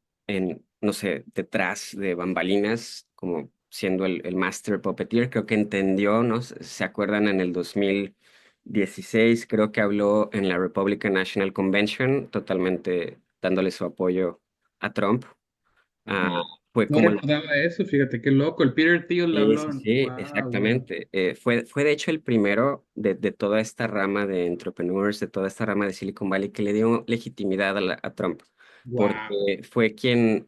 no sé, detrás de bambalinas, como siendo el master puppeteer. Creo que entendió, ¿no? ¿Se acuerdan en el 2016? Creo que habló en la Republican National Convention, totalmente dándole su apoyo a Trump. Ah,
Ujú.
fue
No
como
recordaba eso, fíjate qué loco. El Peter Thiel
Sí,
habló.
sí, sí,
Wow, wow.
exactamente. Fue de hecho el primero de toda esta rama de entrepreneurs, de toda esta rama de Silicon Valley que le dio legitimidad a Trump,
Wow.
porque fue quien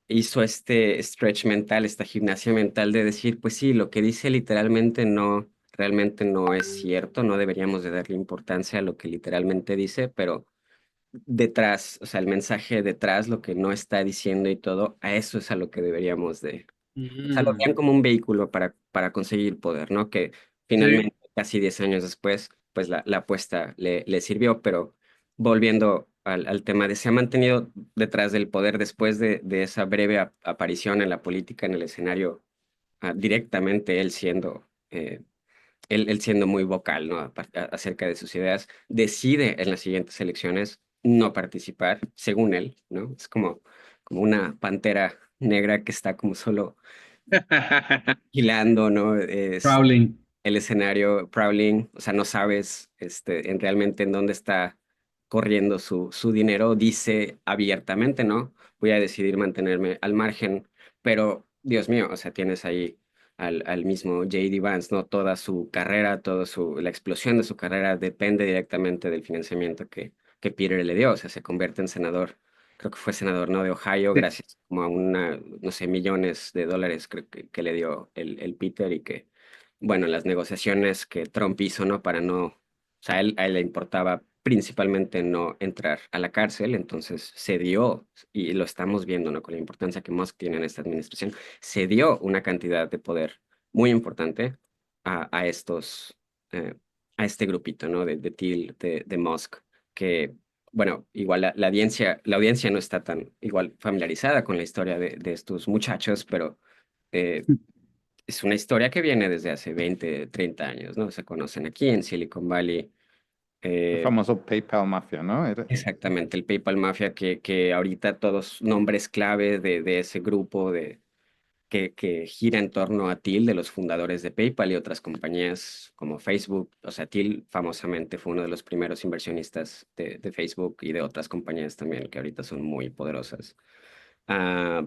hizo este stretch mental, esta gimnasia mental de decir, pues sí, lo que dice literalmente realmente no es cierto, no deberíamos de darle importancia a lo que literalmente dice, pero detrás, o sea, el mensaje detrás, lo que no está diciendo y todo, a eso es a lo que deberíamos o sea, lo veían como un vehículo para conseguir poder, ¿no? Que
Sí.
finalmente, casi 10 años después, pues la apuesta le sirvió, pero volviendo al tema de se ha mantenido detrás del poder después de esa breve aparición en la política, en el escenario, directamente él siendo muy vocal, ¿no? Acerca de sus ideas, decide en las siguientes elecciones no participar, según él, ¿no? Es como una pantera negra que está como solo vigilando, ¿no? Es
Prowling.
el escenario prowling, o sea, no sabes en realmente en dónde está corriendo su dinero, dice abiertamente, ¿no? Voy a decidir mantenerme al margen, pero Dios mío, o sea, tienes ahí al mismo J.D. Vance, ¿no? Toda su carrera, la explosión de su carrera depende directamente del financiamiento que Peter le dio, o sea, se convierte en senador. Creo que fue senador, ¿no? De Ohio,
Sí.
gracias como a no sé, millones de dólares creo que le dio el Peter y que bueno, las negociaciones que Trump hizo, ¿no? Para no, o sea, a él le importaba principalmente no entrar a la cárcel, entonces se dio, y lo estamos viendo, ¿no? Con la importancia que Musk tiene en esta administración, se dio una cantidad de poder muy importante a estos, eh, a este grupito, ¿no? De Thiel, de Musk, que, bueno, igual la audiencia no está tan igual familiarizada con la historia de estos muchachos, pero es una historia que viene desde hace 20, 30 años, ¿no? Se conocen aquí en Silicon Valley.
El
eh,
famoso PayPal Mafia, ¿no?
exactamente, el PayPal Mafia, que ahorita todos nombres clave de ese grupo que gira en torno a Thiel, de los fundadores de PayPal y otras compañías como Facebook. O sea, Thiel famosamente fue uno de los primeros inversionistas de Facebook y de otras compañías también que ahorita son muy poderosas.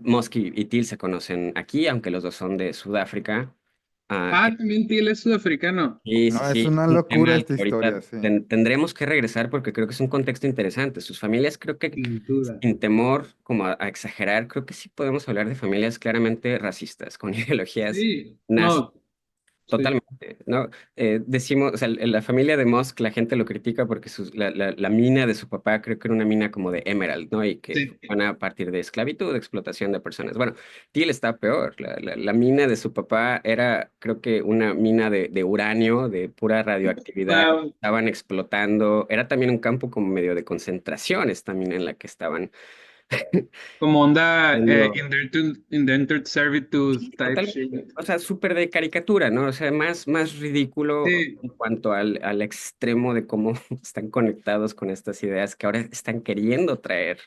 Musk y Thiel se conocen aquí, aunque los dos son de Sudáfrica.
Ah, también Thiel es sudafricano.
Sí, sí,
No, es
sí,
una
es un tema
locura
al
esta
que ahorita
historia, sí.
tendremos que regresar porque creo que es un contexto interesante. Sus familias, creo que,
Sin duda.
sin temor como a exagerar, creo que sí podemos hablar de familias claramente racistas, con ideologías
Sí,
nazis.
no, sí.
Totalmente, ¿no? Decimos, o sea, la familia de Musk, la gente lo critica porque la mina de su papá creo que era una mina como de Emerald, ¿no? Y que
Sí.
van a partir de esclavitud, de explotación de personas. Bueno, Thiel está peor. La mina de su papá era, creo que una mina de uranio, de pura radioactividad.
Wow.
Estaban explotando. Era también un campo como medio de concentración esta mina en la que estaban.
Como onda
haciendo-
indentured servitude
Sí,
type shit.
totalmente. O sea, súper de caricatura, ¿no? O sea, más ridículo
Sí.
en cuanto al extremo de cómo están conectados con estas ideas que ahora están queriendo traer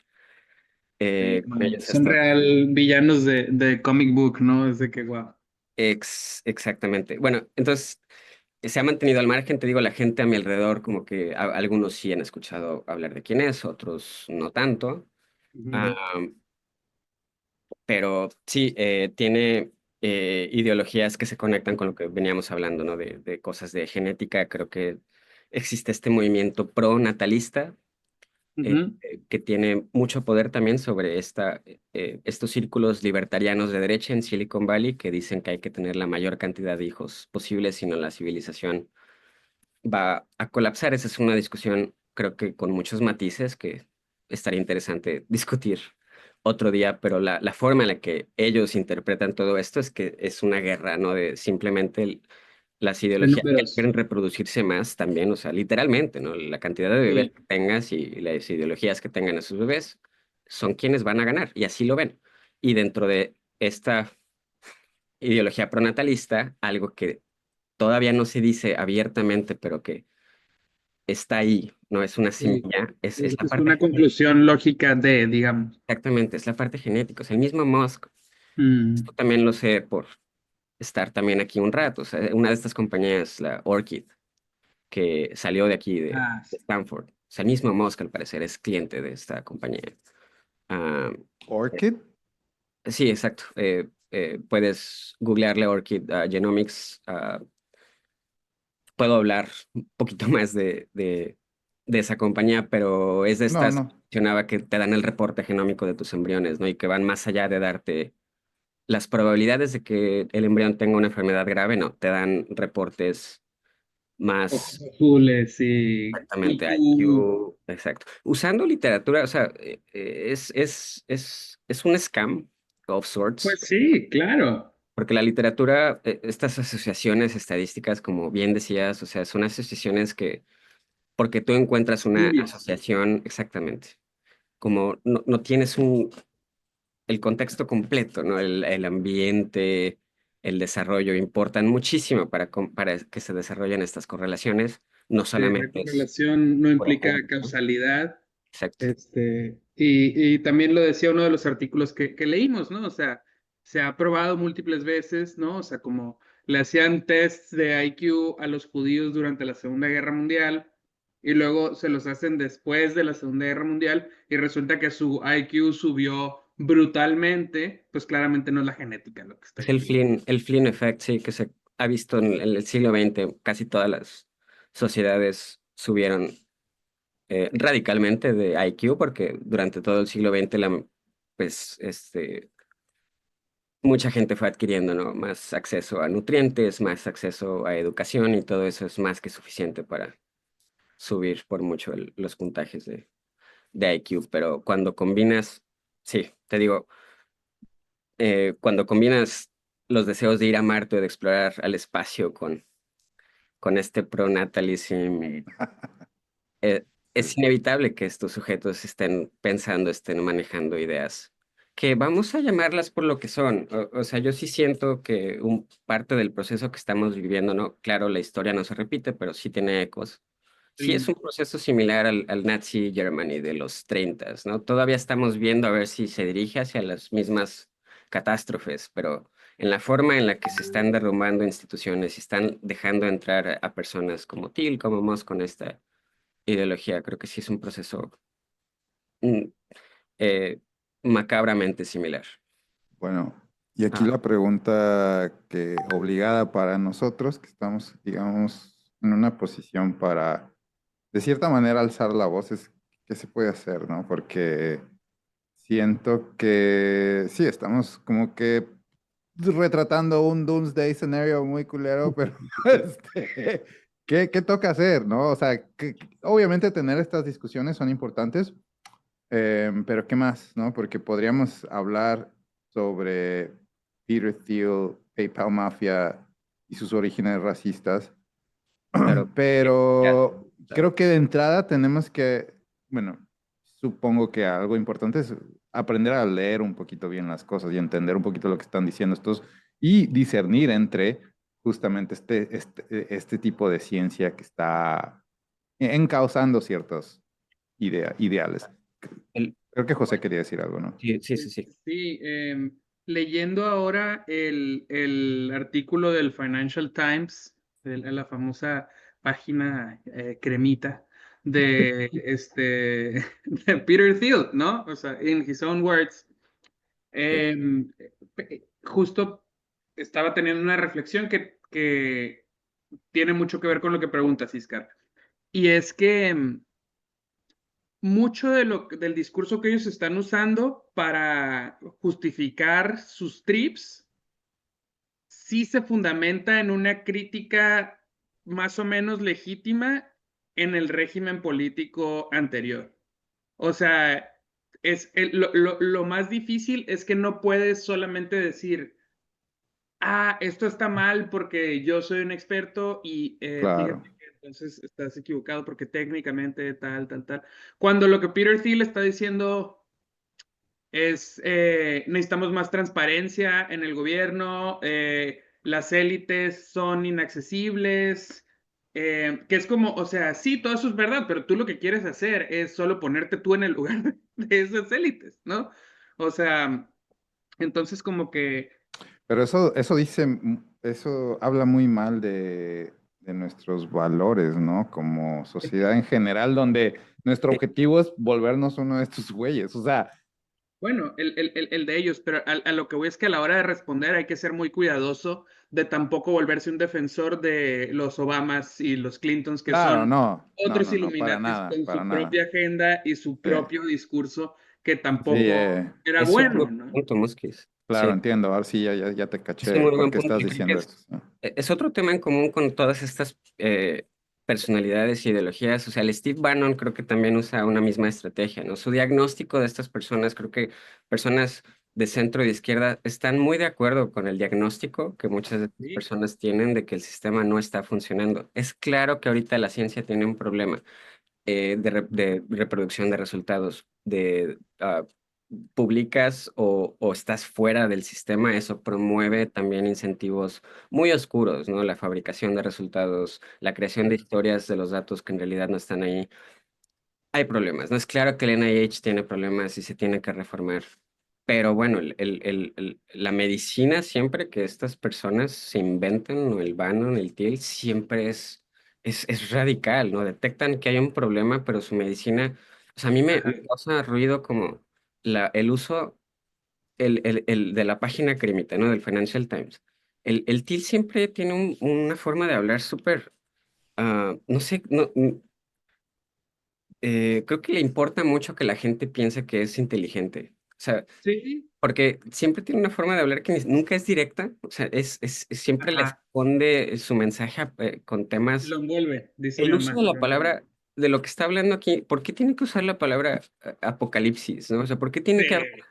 Sí,
con ellos a
son
Estados
real villanos de comic book, ¿no? Es de que, wow.
Exactamente. Bueno, entonces se ha mantenido al margen, te digo, la gente a mi alrededor, como que algunos sí han escuchado hablar de quién es, otros no tanto.
Ujú.
Ah, pero sí, tiene ideologías que se conectan con lo que veníamos hablando, ¿no? De cosas de genética. Creo que existe este movimiento pro-natalista
Ujú.
que tiene mucho poder también sobre estos círculos libertarianos de derecha en Silicon Valley que dicen que hay que tener la mayor cantidad de hijos posible, si no la civilización va a colapsar. Esa es una discusión, creo que con muchos matices que estaría interesante discutir otro día, pero la forma en la que ellos interpretan todo esto es que es una guerra, ¿no? De simplemente las
De
ideologías que
números.
quieren reproducirse más también, o sea, literalmente, ¿no? La cantidad de bebés
Sí.
que tengas y las ideologías que tengan esos bebés son quienes van a ganar, y así lo ven. Y dentro de esta ideología pronatalista, algo que todavía no se dice abiertamente, pero que está ahí, no es una
Sí.
semilla, es la
Es
parte
una conclusión lógica de, digamos.
exactamente, es la parte genética, o sea, el mismo Musk,
Mm.
esto también lo sé por estar también aquí un rato, o sea, una de estas compañías, la Orchid, que salió de aquí,
Ah,
de
sí.
Stanford, o sea, el mismo Musk al parecer es cliente de esta compañía. Ah,
Orchid.
sí, exacto, puedes googlearle Orchid Genomics. Puedo hablar un poquito más de esa compañía, pero es de
No,
estas que
no.
mencionaba que te dan el reporte genómico de tus embriones, ¿no? Y que van más allá de darte las probabilidades de que el embrión tenga una enfermedad grave, no, te dan reportes
Ojos
más
azules y
exactamente
IQ.
IQ, exacto. Usando literatura, o sea, es un scam of sorts,
Pues sí, claro.
porque la literatura, estas asociaciones estadísticas, como bien decías, o sea, son asociaciones que porque tú encuentras una
Estudios.
asociación exactamente, como no tienes el contexto completo, ¿no? El ambiente, el desarrollo importan muchísimo para que se desarrollen estas correlaciones, no
La
solamente es
correlación no
puro
implica
genético.
causalidad.
exacto.
Y también lo decía uno de los artículos que leímos, ¿no? O sea, se ha probado múltiples veces, ¿no? O sea, como le hacían tests de IQ a los judíos durante la Segunda Guerra Mundial y luego se los hacen después de la Segunda Guerra Mundial y resulta que su IQ subió brutalmente, pues claramente no es la genética lo que está
Es
ahí.
El Flynn Effect, sí, que se ha visto en el siglo XX. Casi todas las sociedades subieron radicalmente de IQ, porque durante todo el siglo XX pues, mucha gente fue adquiriendo, ¿no? Más acceso a nutrientes, más acceso a educación, y todo eso es más que suficiente para subir por mucho los puntajes de IQ. Pero cuando combinas, sí, te digo, cuando combinas los deseos de ir a Marte o de explorar al espacio con este pronatalism, eh, es inevitable que estos sujetos estén pensando, estén manejando ideas que vamos a llamarlas por lo que son. O sea, yo sí siento que parte del proceso que estamos viviendo, ¿no? Claro, la historia no se repite, pero sí tiene ecos. Sí es
Sí.
un proceso similar al Nazi Germany de los 30, ¿no? Todavía estamos viendo a ver si se dirige hacia las mismas catástrofes, pero en la forma en la que se están derrumbando instituciones y están dejando entrar a personas como Till, como Moss con esta ideología, creo que sí es un proceso mm, eh, macabramente similar.
Bueno, y aquí
Ah,
la pregunta que obligada para nosotros, que estamos, digamos, en una posición para, de cierta manera, alzar la voz, es qué se puede hacer, ¿no? Porque siento que sí, estamos como que retratando un doomsday scenario muy culero, pero ¿qué toca hacer, no? O sea, obviamente tener estas discusiones son importantes, pero ¿qué más, no? Porque podríamos hablar sobre Peter Thiel, PayPal Mafia y sus orígenes racistas,
claro. Ya,
pero
claro.
creo que de entrada tenemos que, bueno, supongo que algo importante es aprender a leer un poquito bien las cosas y entender un poquito lo que están diciendo estos y discernir entre justamente este tipo de ciencia que está encauzando ciertos ideales.
El-
Creo que José quería decir algo, ¿no?
sí, sí, sí, sí.
Sí, leyendo ahora el artículo del Financial Times, de la famosa página cremita de Peter Thiel, ¿no? O sea, in his own words,
Sí.
justo estaba teniendo una reflexión que tiene mucho que ver con lo que preguntas, Iscar. Y es que mucho del discurso que ellos están usando para justificar sus trips sí se fundamenta en una crítica más o menos legítima en el régimen político anterior. O sea, lo más difícil es que no puedes solamente decir, esto está mal porque yo soy un experto y
Claro.
fíjate que entonces estás equivocado porque técnicamente tal, tal, tal. Cuando lo que Peter Thiel está diciendo es, necesitamos más transparencia en el gobierno, las élites son inaccesibles, que es como, o sea, sí, todo eso es verdad, pero tú lo que quieres hacer es solo ponerte tú en el lugar de esas élites, ¿no? O sea, entonces como que
Pero eso dice, eso habla muy mal de nuestros valores, ¿no? Como sociedad en general, donde nuestro objetivo es volvernos uno de estos güeyes. O sea,
bueno, el de ellos, pero a lo que voy es que a la hora de responder hay que ser muy cuidadoso de tampoco volverse un defensor de los Obamas y los Clintons, que
claro,
son
no, no,
otros
no, no, para
Illuminatis
nada,
con
para
su
nada.
propia agenda y su
Sí,
propio discurso, que
sí,
tampoco era
Es un
bueno,
muy buen
¿no?
punto, Muskis.
claro,
Sí,
entiendo. Ahora sí, ya te
es un
caché
muy
por
buen
qué
punto.
estás
Y creo que
diciendo esto. ¿No?
es otro tema en común con todas estas personalidades e ideologías. O sea, el Steve Bannon creo que también usa una misma estrategia, ¿no? Su diagnóstico de estas personas, creo que personas de centro y de izquierda están muy de acuerdo con el diagnóstico que muchas de estas
Sí,
personas tienen de que el sistema no está funcionando. Es claro que ahorita la ciencia tiene un problema de reproducción de resultados, publicas o estás fuera del sistema, eso promueve también incentivos muy oscuros, ¿no? La fabricación de resultados, la creación de historias de los datos que en realidad no están ahí. hay problemas, ¿no? Es claro que el NIH tiene problemas y se tiene que reformar. Pero bueno, la medicina siempre que estas personas se inventan, o el Bannon, el TIL, siempre es radical, ¿no? Detectan que hay un problema, pero su medicina, o sea, a mí me
Ajá.
causa ruido como el uso de la página Crimita, ¿no? Del Financial Times. El TIL siempre tiene una forma de hablar súper, no sé, no, creo que le importa mucho que la gente piense que es inteligente. O sea,
Sí,
porque siempre tiene una forma de hablar que nunca es directa. O sea, siempre le
ajá.
esconde su mensaje con temas.
Lo envuelve, dice mi
El uso
mamá.
de la
Lo envuelve.
palabra, de lo que está hablando aquí, ¿por qué tiene que usar la palabra apocalipsis, ¿no? O sea, ¿por qué tiene que,
Sí.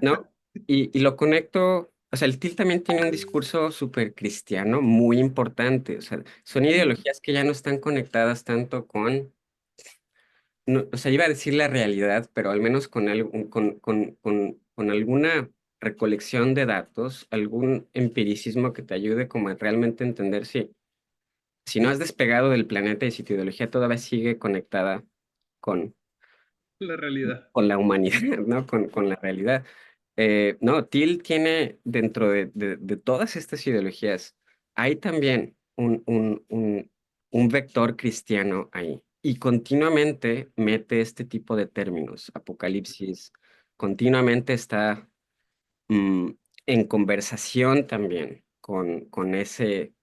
¿no? Y lo conecto, o sea, el TIL también tiene un discurso súper cristiano muy importante. O sea, son
Ujú.
ideologías que ya no están conectadas tanto con no, o sea, iba a decir la realidad, pero al menos con alguna recolección de datos, algún empiricismo que te ayude como a realmente entender si no has despegado del planeta y si tu ideología todavía sigue conectada con,
La realidad.
con la humanidad, ¿no? Con la realidad. No, Till tiene dentro de todas estas ideologías, hay también un vector cristiano ahí. Y continuamente mete este tipo de términos, apocalipsis, continuamente está mm, en conversación también con ese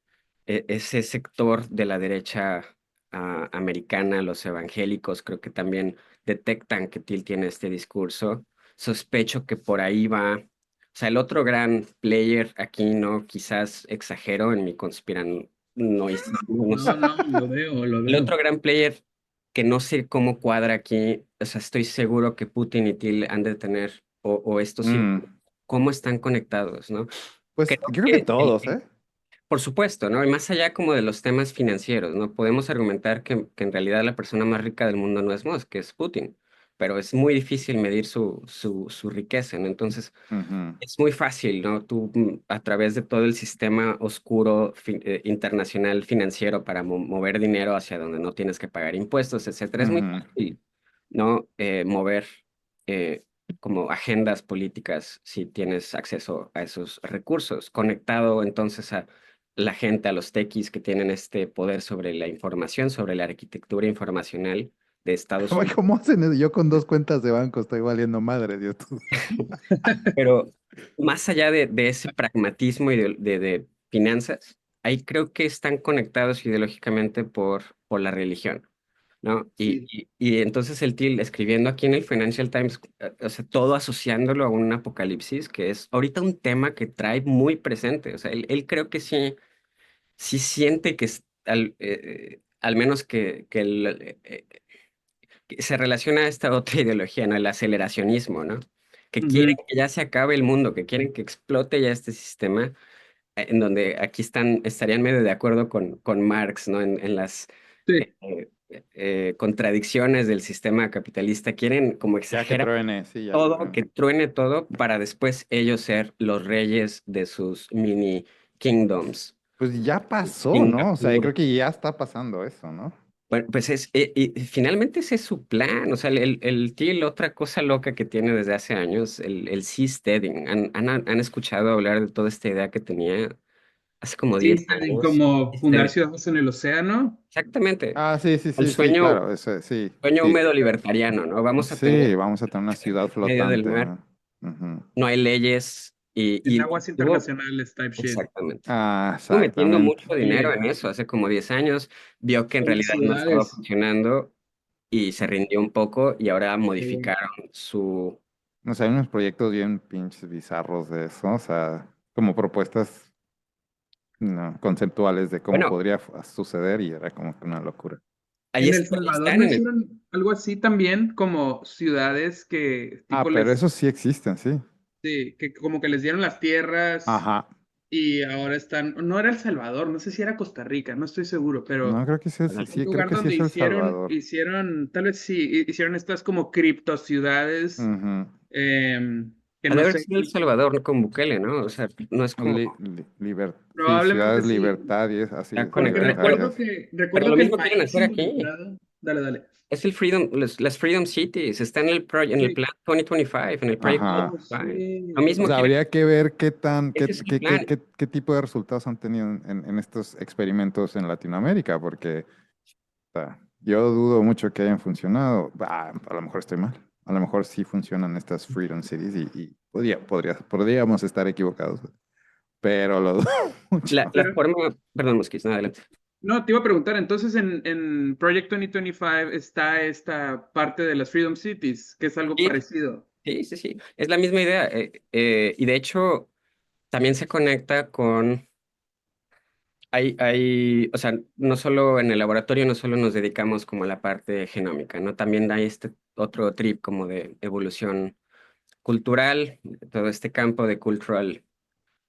sector de la derecha americana, los evangélicos, creo que también detectan que Till tiene este discurso. Sospecho que por ahí va. O sea, el otro gran player aquí, ¿no? Quizás exagero en mi conspiranoicismo, no sé.
No, no, lo veo, lo
El otro
veo.
gran player que no sé cómo cuadra aquí, o sea, estoy seguro que Putin y Till han de tener, o estos
Mm,
círculos, cómo están conectados, ¿no?
pues
Creo
yo creo que
que
todos, ¿eh?
por supuesto, ¿no? Y más allá como de los temas financieros, ¿no? Podemos argumentar que en realidad la persona más rica del mundo no es Musk, que es Putin, pero es muy difícil medir su riqueza, ¿no? Entonces,
Ujú,
es muy fácil, ¿no? Tú a través de todo el sistema oscuro internacional financiero para mover dinero hacia donde no tienes que pagar impuestos, etcétera, es muy
ujú.
fácil, ¿no? Mover eh, como agendas políticas si tienes acceso a esos recursos, conectado entonces a la gente, a los techies que tienen este poder sobre la información, sobre la arquitectura informacional de Estados
¿Cómo,
Unidos.
cómo hacen eso? Yo con 2 cuentas de banco estoy valiendo madre, Dios.
Pero más allá de ese pragmatismo y de finanzas, ahí creo que están conectados ideológicamente por la religión, ¿no? Y,
Sí,
y, y entonces el Till escribiendo aquí en el Financial Times, o sea, todo asociándolo a un apocalipsis, que es ahorita un tema que trae muy presente. O sea, él creo que sí siente que al menos que se relaciona a esta otra ideología, ¿no? El aceleracionismo, ¿no? Que quieren
ujú.
que ya se acabe el mundo, que quieren que explote ya este sistema, en donde aquí estarían medio de acuerdo con Marx, ¿no? En las
Sí,
contradicciones del sistema capitalista. Quieren como
Ya que
exagerar
truene, sí, ya que
todo,
truene.
que truene todo, para después ellos ser los reyes de sus mini kingdoms.
Pues ya pasó, ¿no? O sea, yo
Singapur.
creo que ya está pasando eso, ¿no?
Bueno, pues y finalmente ese es su plan. O sea, el Thiel, otra cosa loca que tiene desde hace años, el seasteading. ¿Han escuchado hablar de toda esta idea que tenía hace como
sí,
10
está bien
años?
como fundar
Seasteading.
ciudades en el océano.
Exactamente.
Ah, sí, sí,
El
sí, sí,
sueño,
claro, eso, sí,
sueño
sí.
húmedo libertariano, ¿no? Vamos a tener
Sí, vamos a tener una ciudad
en medio del
flotante,
mar,
¿no? Ujú.
no hay leyes
En
y
aguas
estuvo,
internacionales type shit.
exactamente.
Ah,
Estuvo metiendo
exactamente.
mucho dinero
Oye,
en eso hace como 10 años, vio que en
son las
realidad no estaba
ciudades.
funcionando y se rindió un poco y ahora
Sí,
modificaron su...
O sea, hay unos proyectos bien pinches bizarros de eso, o sea, como propuestas no, conceptuales de cómo
Bueno,
podría suceder y era como que una locura.
en El
ahí
Salvador
están
no
en el...
hicieron algo así también, como ciudades que
Ah,
tipo
pero
les,
esos sí existen, sí.
sí, que como que les dieron las tierras
Ajá.
y ahora están, no era El Salvador, no sé si era Costa Rica, no estoy seguro, pero
No, creo que sí,
Bueno,
un
sí, creo
lugar
que sí
donde
es El Salvador.
tal vez sí, hicieron estas como cripto ciudades,
Ujú.
que
ha de
no
haber
sé,
sido El Salvador, ¿no? Con Bukele, ¿no? O sea, no es como...
Sí,
probablemente
ciudades
sí,
libertarias, así,
Está
porque
conectado.
libertarias.
Pero
recuerdo
lo
que el
mismo quieren
país
hacer aquí.
involucrado. Dale, dale.
Es el Freedom, las Freedom Cities, está en el
Sí.
plan 2025, en el Project
Ajá.
Oh,
2025.
sí.
Lo
O
mismo
sea,
quiere,
habría que ver qué tan,
ese es el plan.
qué tipo de resultados han tenido en estos experimentos en Latinoamérica, porque o sea, yo dudo mucho que hayan funcionado. A lo mejor estoy mal. A lo mejor sí funcionan estas Freedom Cities y podríamos estar equivocados, pero lo dudo mucho.
La
Pero,
forma, perdón, Mosquito, no, adelante.
no, te iba a preguntar, entonces en Project 2025 está esta parte de las Freedom Cities, que es algo
Sí,
parecido.
sí, sí, sí, es la misma idea. Y de hecho, también se conecta con, o sea, no solo en el laboratorio, no solo nos dedicamos como a la parte genómica, ¿no? También hay este otro trip como de evolución cultural, todo este campo de cultural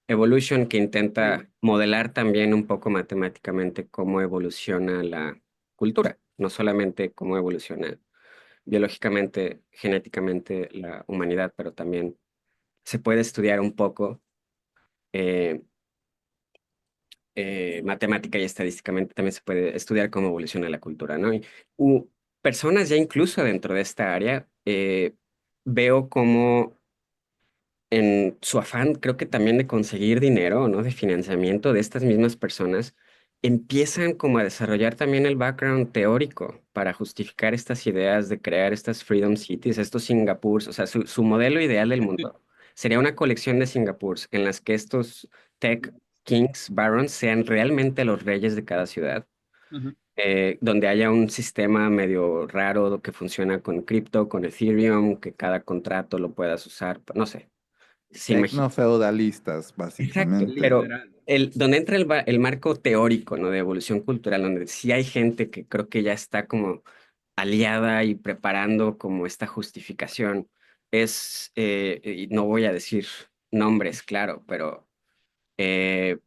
evolution que
Sí.
intenta modelar también un poco matemáticamente cómo evoluciona la cultura, no solamente cómo evoluciona biológicamente, genéticamente la humanidad, pero también se puede estudiar un poco eh, matemática y estadísticamente también se puede estudiar cómo evoluciona la cultura, ¿no? Y personas ya incluso dentro de esta área, veo como en su afán, creo que también de conseguir dinero, ¿no? De financiamiento de estas mismas personas, empiezan como a desarrollar también el background teórico para justificar estas ideas de crear estas Freedom Cities, estos Singapurs, o sea, su modelo ideal del mundo sería una colección de Singapurs en las que estos tech kings, barons, sean realmente los reyes de cada ciudad,
Ujú.
donde haya un sistema medio raro que funciona con cripto, con Ethereum, que cada contrato lo puedas usar, no sé. Se imagina.
Tecnofeudalistas,
Exacto,
básicamente.
pero
Literal.
donde entra el marco teórico, ¿no? De evolución cultural, donde sí hay gente que creo que ya está como aliada y preparando como esta justificación, y no voy a decir nombres, claro, pero eh,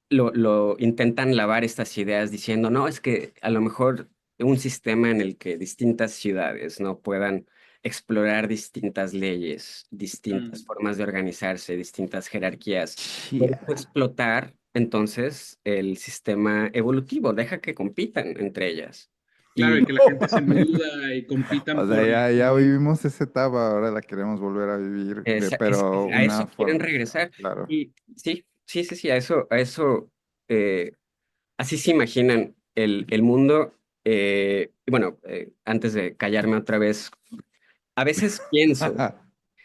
lo intentan lavar estas ideas diciendo, no, es que a lo mejor un sistema en el que distintas ciudades no puedan explorar distintas leyes, distintas
Mm.
formas de organizarse, distintas jerarquías, puede
Chía.
explotar entonces el sistema evolutivo, deja que compitan entre ellas.
Claro,
Y
y que la
No
gente se
mames.
muda y compitan
O sea,
por
ya
mejor.
vivimos esa etapa, ahora la queremos volver a vivir, pero
a eso
una
quieren
forma,
regresar.
claro.
Y sí, sí, sí, sí, eh, así se imaginan el mundo. Y bueno, antes de callarme otra vez, a veces pienso,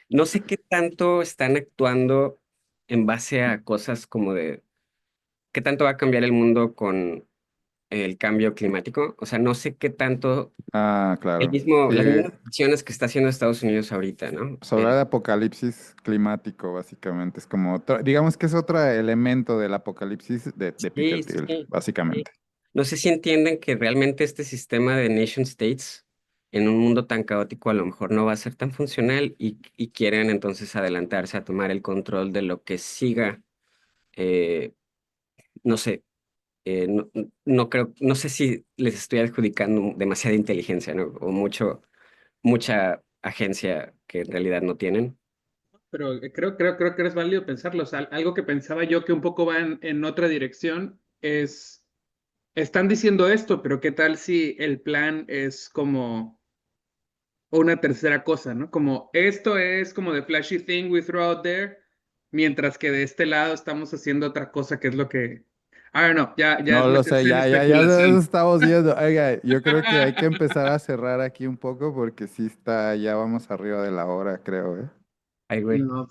no sé qué tanto están actuando en base a cosas como de qué tanto va a cambiar el mundo con el cambio climático. O sea, no sé qué tanto
Claro.
las mismas acciones que está haciendo Estados Unidos ahorita, ¿no?
Pues hablar de apocalipsis climático, básicamente, es como, digamos que es otro elemento del apocalipsis de Peter
Sí, sí,
Thiel,
sí, sí.
básicamente.
No sé si entienden que realmente este sistema de nation states en un mundo tan caótico a lo mejor no va a ser tan funcional y quieren entonces adelantarse a tomar el control de lo que siga. eh, no sé, no creo, no sé si les estoy adjudicando demasiada inteligencia, ¿no? O mucha agencia que en realidad no tienen.
Pero creo que es válido pensarlo. O sea, algo que pensaba yo que un poco va en otra dirección es, están diciendo esto, pero ¿qué tal si el plan es como una tercera cosa, ¿no? Como esto es como the flashy thing we throw out there, mientras que de este lado estamos haciendo otra cosa que es lo que... I don't know, ya es
No lo sé,
meterse en
ya nos
especulación.
estamos viendo. Oiga, yo creo que hay que empezar a cerrar aquí un poco porque sí está, ya vamos arriba de la hora, creo, ¿eh?
Ay, güey.
No,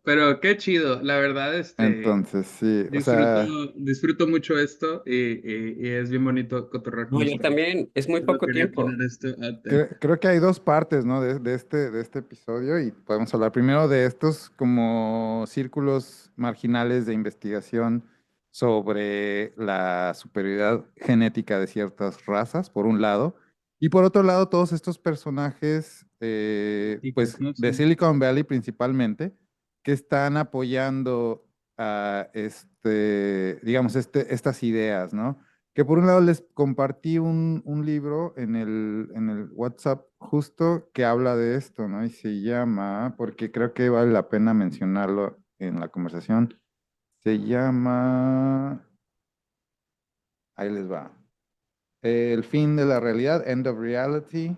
pero qué chido. La verdad,
Entonces, sí, o
disfruto,
sea,
disfruto mucho esto y es bien bonito cotorrear
No,
con
yo
ustedes.
también, es muy
Solo
poco
quería
tiempo.
poner esto out there.
creo que hay dos partes, ¿no? De este episodio y podemos hablar primero de estos como círculos marginales de investigación sobre la superioridad genética de ciertas razas, por un lado, y por otro lado, todos estos personajes,
Chicos,
pues,
¿no?
de
Sí.
Silicon Valley principalmente, que están apoyando a digamos, estas ideas, ¿no? Que por un lado les compartí un libro en el WhatsApp justo que habla de esto, ¿no? Y se llama, porque creo que vale la pena mencionarlo en la conversación, se llama, ahí les va. El fin de la realidad, End of Reality,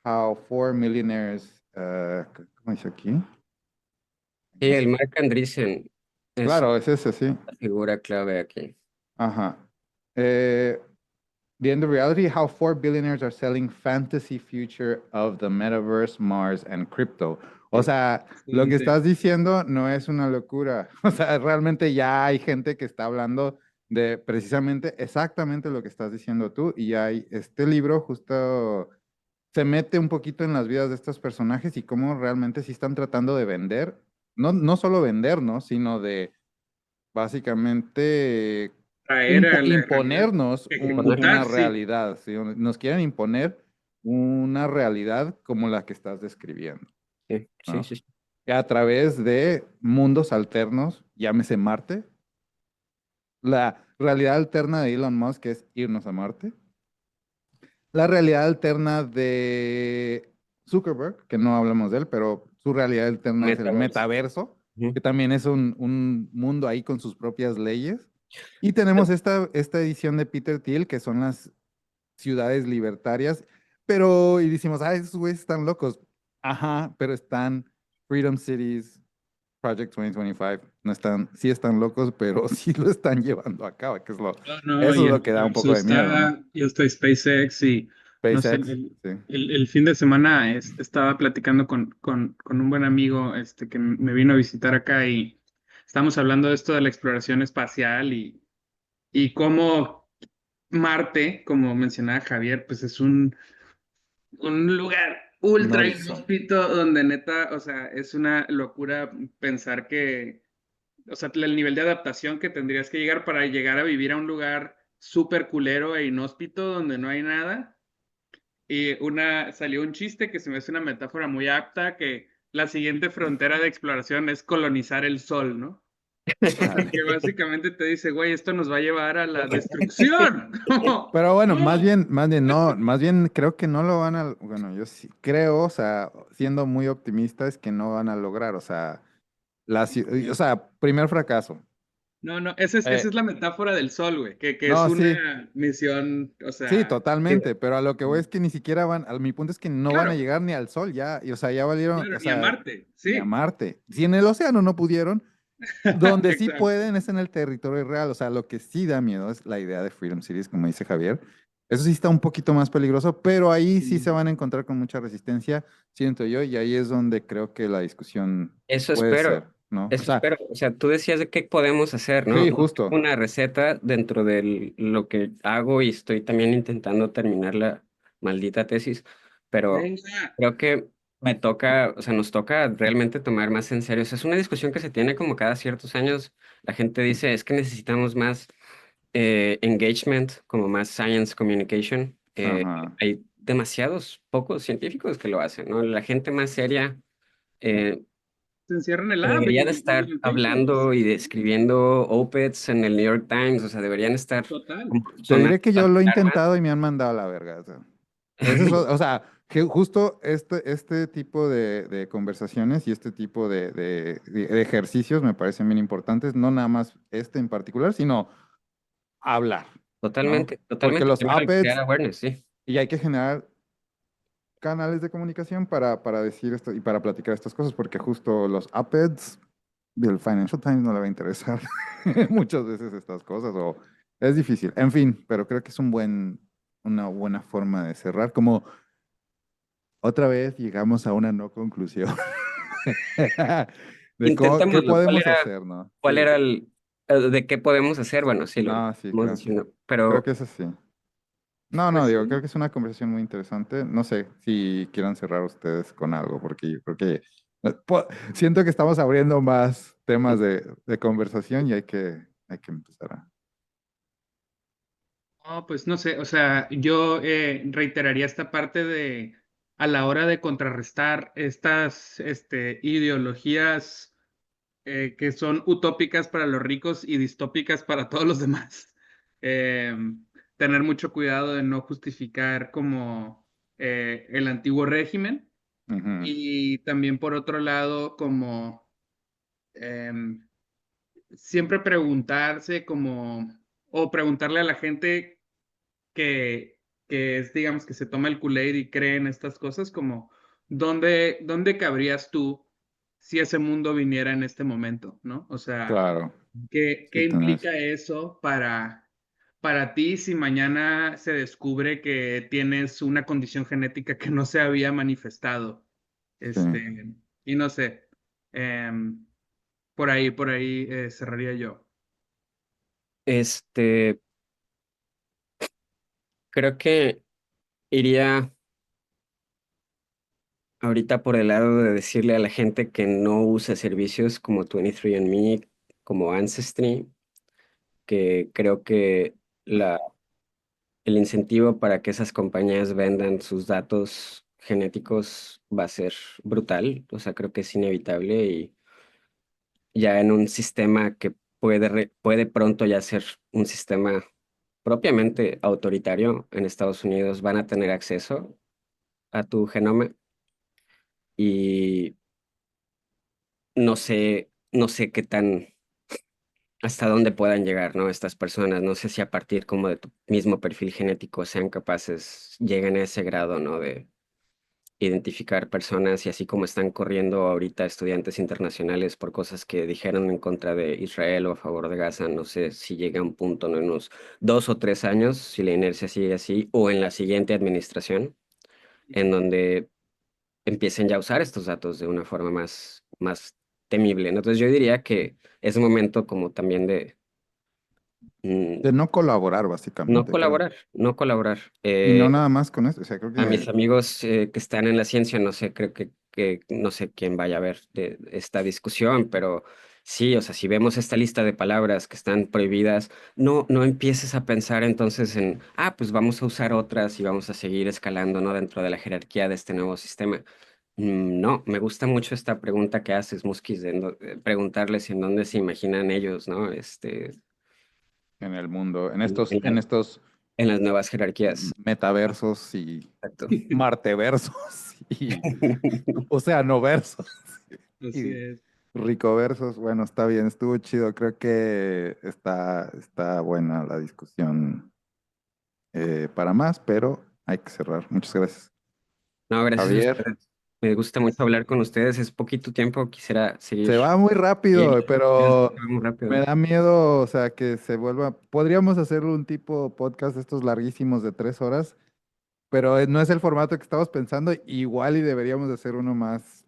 How Four Millionaires, ¿cómo dice aquí?
Sí, el Mark Andreessen es
Claro, es ese, sí.
la figura clave aquí.
Ajá. Eh, The End of Reality, How Four Billionaires Are Selling Fantasy Future of the Metaverse, Mars, and Crypto. O sea, lo que
Excelente.
estás diciendo no es una locura. O sea, realmente ya hay gente que está hablando de precisamente exactamente lo que estás diciendo tú. Y hay este libro justo se mete un poquito en las vidas de estos personajes y cómo realmente sí están tratando de vender. No solo vendernos, sino de básicamente
Traer a la realidad,
imponernos
ejecutar,
una
sí.
realidad, ¿sí? Nos quieren imponer una realidad como la que estás describiendo,
Sí, sí,
¿no?
sí. Sí.
A través de mundos alternos, llámese Marte. La realidad alterna de Elon Musk es irnos a Marte. La realidad alterna de Zuckerberg, que no hablamos de él, pero su realidad alterna es el
Metaverse.
metaverso,
Ujú.
que también es un mundo ahí con sus propias leyes. Y tenemos esta edición de Peter Thiel, que son las ciudades libertarias, pero, y decimos, ah, esos güeyes están locos. Ajá, pero están Freedom Cities, Project 2025, no están, sí están locos, pero sí lo están llevando a cabo,
No, no,
eso
y
es lo que da un poco de miedo, ¿no?
yo estoy SpaceX y no sé,
SpaceX, sí.
el fin de semana estaba platicando con un buen amigo que me vino a visitar acá y estamos hablando de esto de la exploración espacial y cómo Marte, como mencionaba Javier, pues es un lugar
Un
ultra
horizonte.
inhóspito donde neta, o sea, es una locura pensar que o sea, el nivel de adaptación que tendrías que llegar para llegar a vivir a un lugar súper culero e inhóspito donde no hay nada. Y salió un chiste que se me hace una metáfora muy apta, que la siguiente frontera de exploración es colonizar el sol, ¿no?
Chale.
Que básicamente te dice, güey, esto nos va a llevar a la destrucción.
Pero bueno,
No.
no, más bien creo que no lo van a, bueno, yo sí creo, o sea, siendo muy optimista es que no van a lograr, o sea, o sea, primer fracaso.
No, no, esa es la metáfora del sol, güey, que es
No, sí,
una misión, o
sí,
sea,
totalmente, pero a lo que voy es que ni siquiera mi punto es que no van a
claro,
llegar ni al sol ya, y, o sea, ya valieron,
claro,
o
ni a
sea,
Marte,
ni a
sí,
Marte. Si en el océano no pudieron, donde sí
exacto.
pueden es en el territorio real, o sea, lo que sí da miedo es la idea de Freedom Cities, como dice Javier. Eso sí está un poquito más peligroso, pero ahí sí se
Sí.
van a encontrar con mucha resistencia, siento yo, y ahí es donde creo que la discusión
Eso
puede ser,
espero,
¿no? O
eso
sea,
espero. O sea, tú decías de qué podemos hacer, ¿no?
sí,
No
justo.
tengo una receta dentro de lo que hago y estoy también intentando terminar la maldita tesis, pero
Venga.
creo que me toca, o sea, nos toca realmente tomar más en serio. O sea, es una discusión que se tiene como cada ciertos años. La gente dice, es que necesitamos más engagement, como más science communication.
Ajá.
Hay demasiados pocos científicos que lo hacen, ¿no? La gente más seria. eh,
Se encierra en el lab
Debería de
y
estar
en papers.
hablando y escribiendo op-eds en el New York Times, o sea, deberían estar
Total.
como
Te
sonando
diré que yo
a
lo he
hablar más.
intentado y me han mandado a la verga. O sea, o sea, que justo este tipo de conversaciones y este tipo de ejercicios me parecen bien importantes, no nada más este en particular, sino hablar, ¿no?
Totalmente,
Porque
totalmente.
los
Primero hay que crear
op-eds,
awareness, sí.
y hay que generar canales de comunicación para decir esto y para platicar estas cosas, porque justo los op-eds del Financial Times no le va a interesar muchas veces estas cosas, o es difícil. En fin, pero creo que es una buena forma de cerrar. Como otra vez llegamos a una no conclusión de qué
Intentémoslo.
podemos hacer, ¿no?
Cuál
Sí,
era de qué podemos hacer? Bueno, sí, lo
no, sí,
estamos
claro.
diciendo,
Creo que
pero
es así. No, no,
Pues
digo, creo
sí.
que es una conversación muy interesante. No sé si quieran cerrar ustedes con algo, porque yo creo que siento que estamos abriendo más temas de conversación y hay que empezar a...
No, pues no sé, o sea, yo reiteraría esta parte de a la hora de contrarrestar estas ideologías que son utópicas para los ricos y distópicas para todos los demás. Eh, Tener mucho cuidado de no justificar como el antiguo régimen
Ujú,
y también por otro lado como em, siempre preguntarse como o preguntarle a la gente que, que es, digamos, que se toma el Kool-Aid y cree en estas cosas, como, ¿dónde cabrías tú si ese mundo viniera en este momento, ¿no? O sea,
Claro,
¿qué
sí, tenés.
implica eso para ti si mañana se descubre que tienes una condición genética que no se había manifestado?
Sí.
Y no sé, em, por ahí cerraría yo.
Este, creo que iría ahorita por el lado de decirle a la gente que no usa servicios como 23andMe, como Ancestry, que creo que el incentivo para que esas compañías vendan sus datos genéticos va a ser brutal. O sea, creo que es inevitable y ya en un sistema que puede pronto ya ser un sistema propiamente autoritario en Estados Unidos, van a tener acceso a tu genoma y no sé qué hasta dónde puedan llegar, ¿no? Estas personas. No sé si a partir como de tu mismo perfil genético sean capaces, lleguen a ese grado, ¿no? De identificar personas y así como están corriendo ahorita estudiantes internacionales por cosas que dijeron en contra de Israel o a favor de Gaza, no sé si llega a un punto, ¿no? En unos 2 o 3 años, si la inercia sigue así, o en la siguiente administración, en donde empiecen ya a usar estos datos de una forma más temible, ¿no? Entonces yo diría que es un momento como también de mm,
De no colaborar,
no
básicamente, creo.
colaborar, no colaborar.
Y no nada más con eso, o sea, creo
A mis
que
amigos que están en la ciencia, no sé, creo que no sé quién vaya a ver de esta discusión, pero sí, o sea, si vemos esta lista de palabras que están prohibidas, no empieces a pensar entonces en, pues vamos a usar otras y vamos a seguir escalando, ¿no? Dentro de la jerarquía de este nuevo sistema. No, me gusta mucho esta pregunta que haces, Muskis, de preguntarles en dónde se imaginan ellos, ¿no?
en el mundo, en
En,
estos,
en
en
la-
estos
en las nuevas jerarquías.
metaversos y
Exacto.
marteversos y oceanoversos
Así
y
es.
ricoversos, bueno, está bien, estuvo chido, creo que está buena la discusión para más, pero hay que cerrar. Muchas gracias.
No, gracias a
Javier,
ustedes. Me gusta mucho hablar con ustedes. Es poquito tiempo. Quisiera seguir.
se va muy
Bien,
rápido,
se
pero
va muy
me
rápido.
da miedo, o sea, que se vuelva. Podríamos hacerlo un tipo podcast de estos larguísimos de 3 horas, pero no es el formato que estamos pensando. Igual y deberíamos de hacer uno más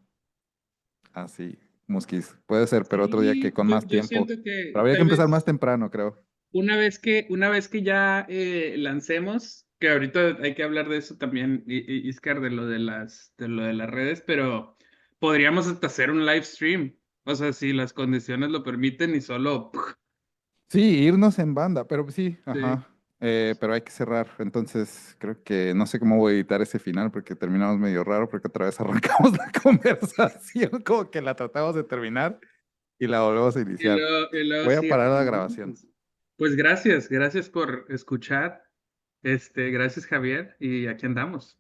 así, Musquis. Puede ser, pero otro día que
Sí,
con más
yo
tiempo.
siento
Pero
que
habría que
tal
empezar más
vez
temprano, creo.
una vez que ya lancemos, que ahorita hay que hablar de eso también, Iscar, de lo de las redes, pero podríamos hasta hacer un live stream. O sea, si las condiciones lo permiten y solo.
Sí, irnos en banda, pero sí,
Sí.
ajá. Pero hay que cerrar. Entonces, creo que no sé cómo voy a editar ese final porque terminamos medio raro porque otra vez arrancamos la conversación, como que la tratamos de terminar y la volvemos a
Y
iniciar.
luego
Voy a
sí,
parar la
¿no?
grabación.
Pues gracias por escuchar. Gracias, Javier, y aquí andamos.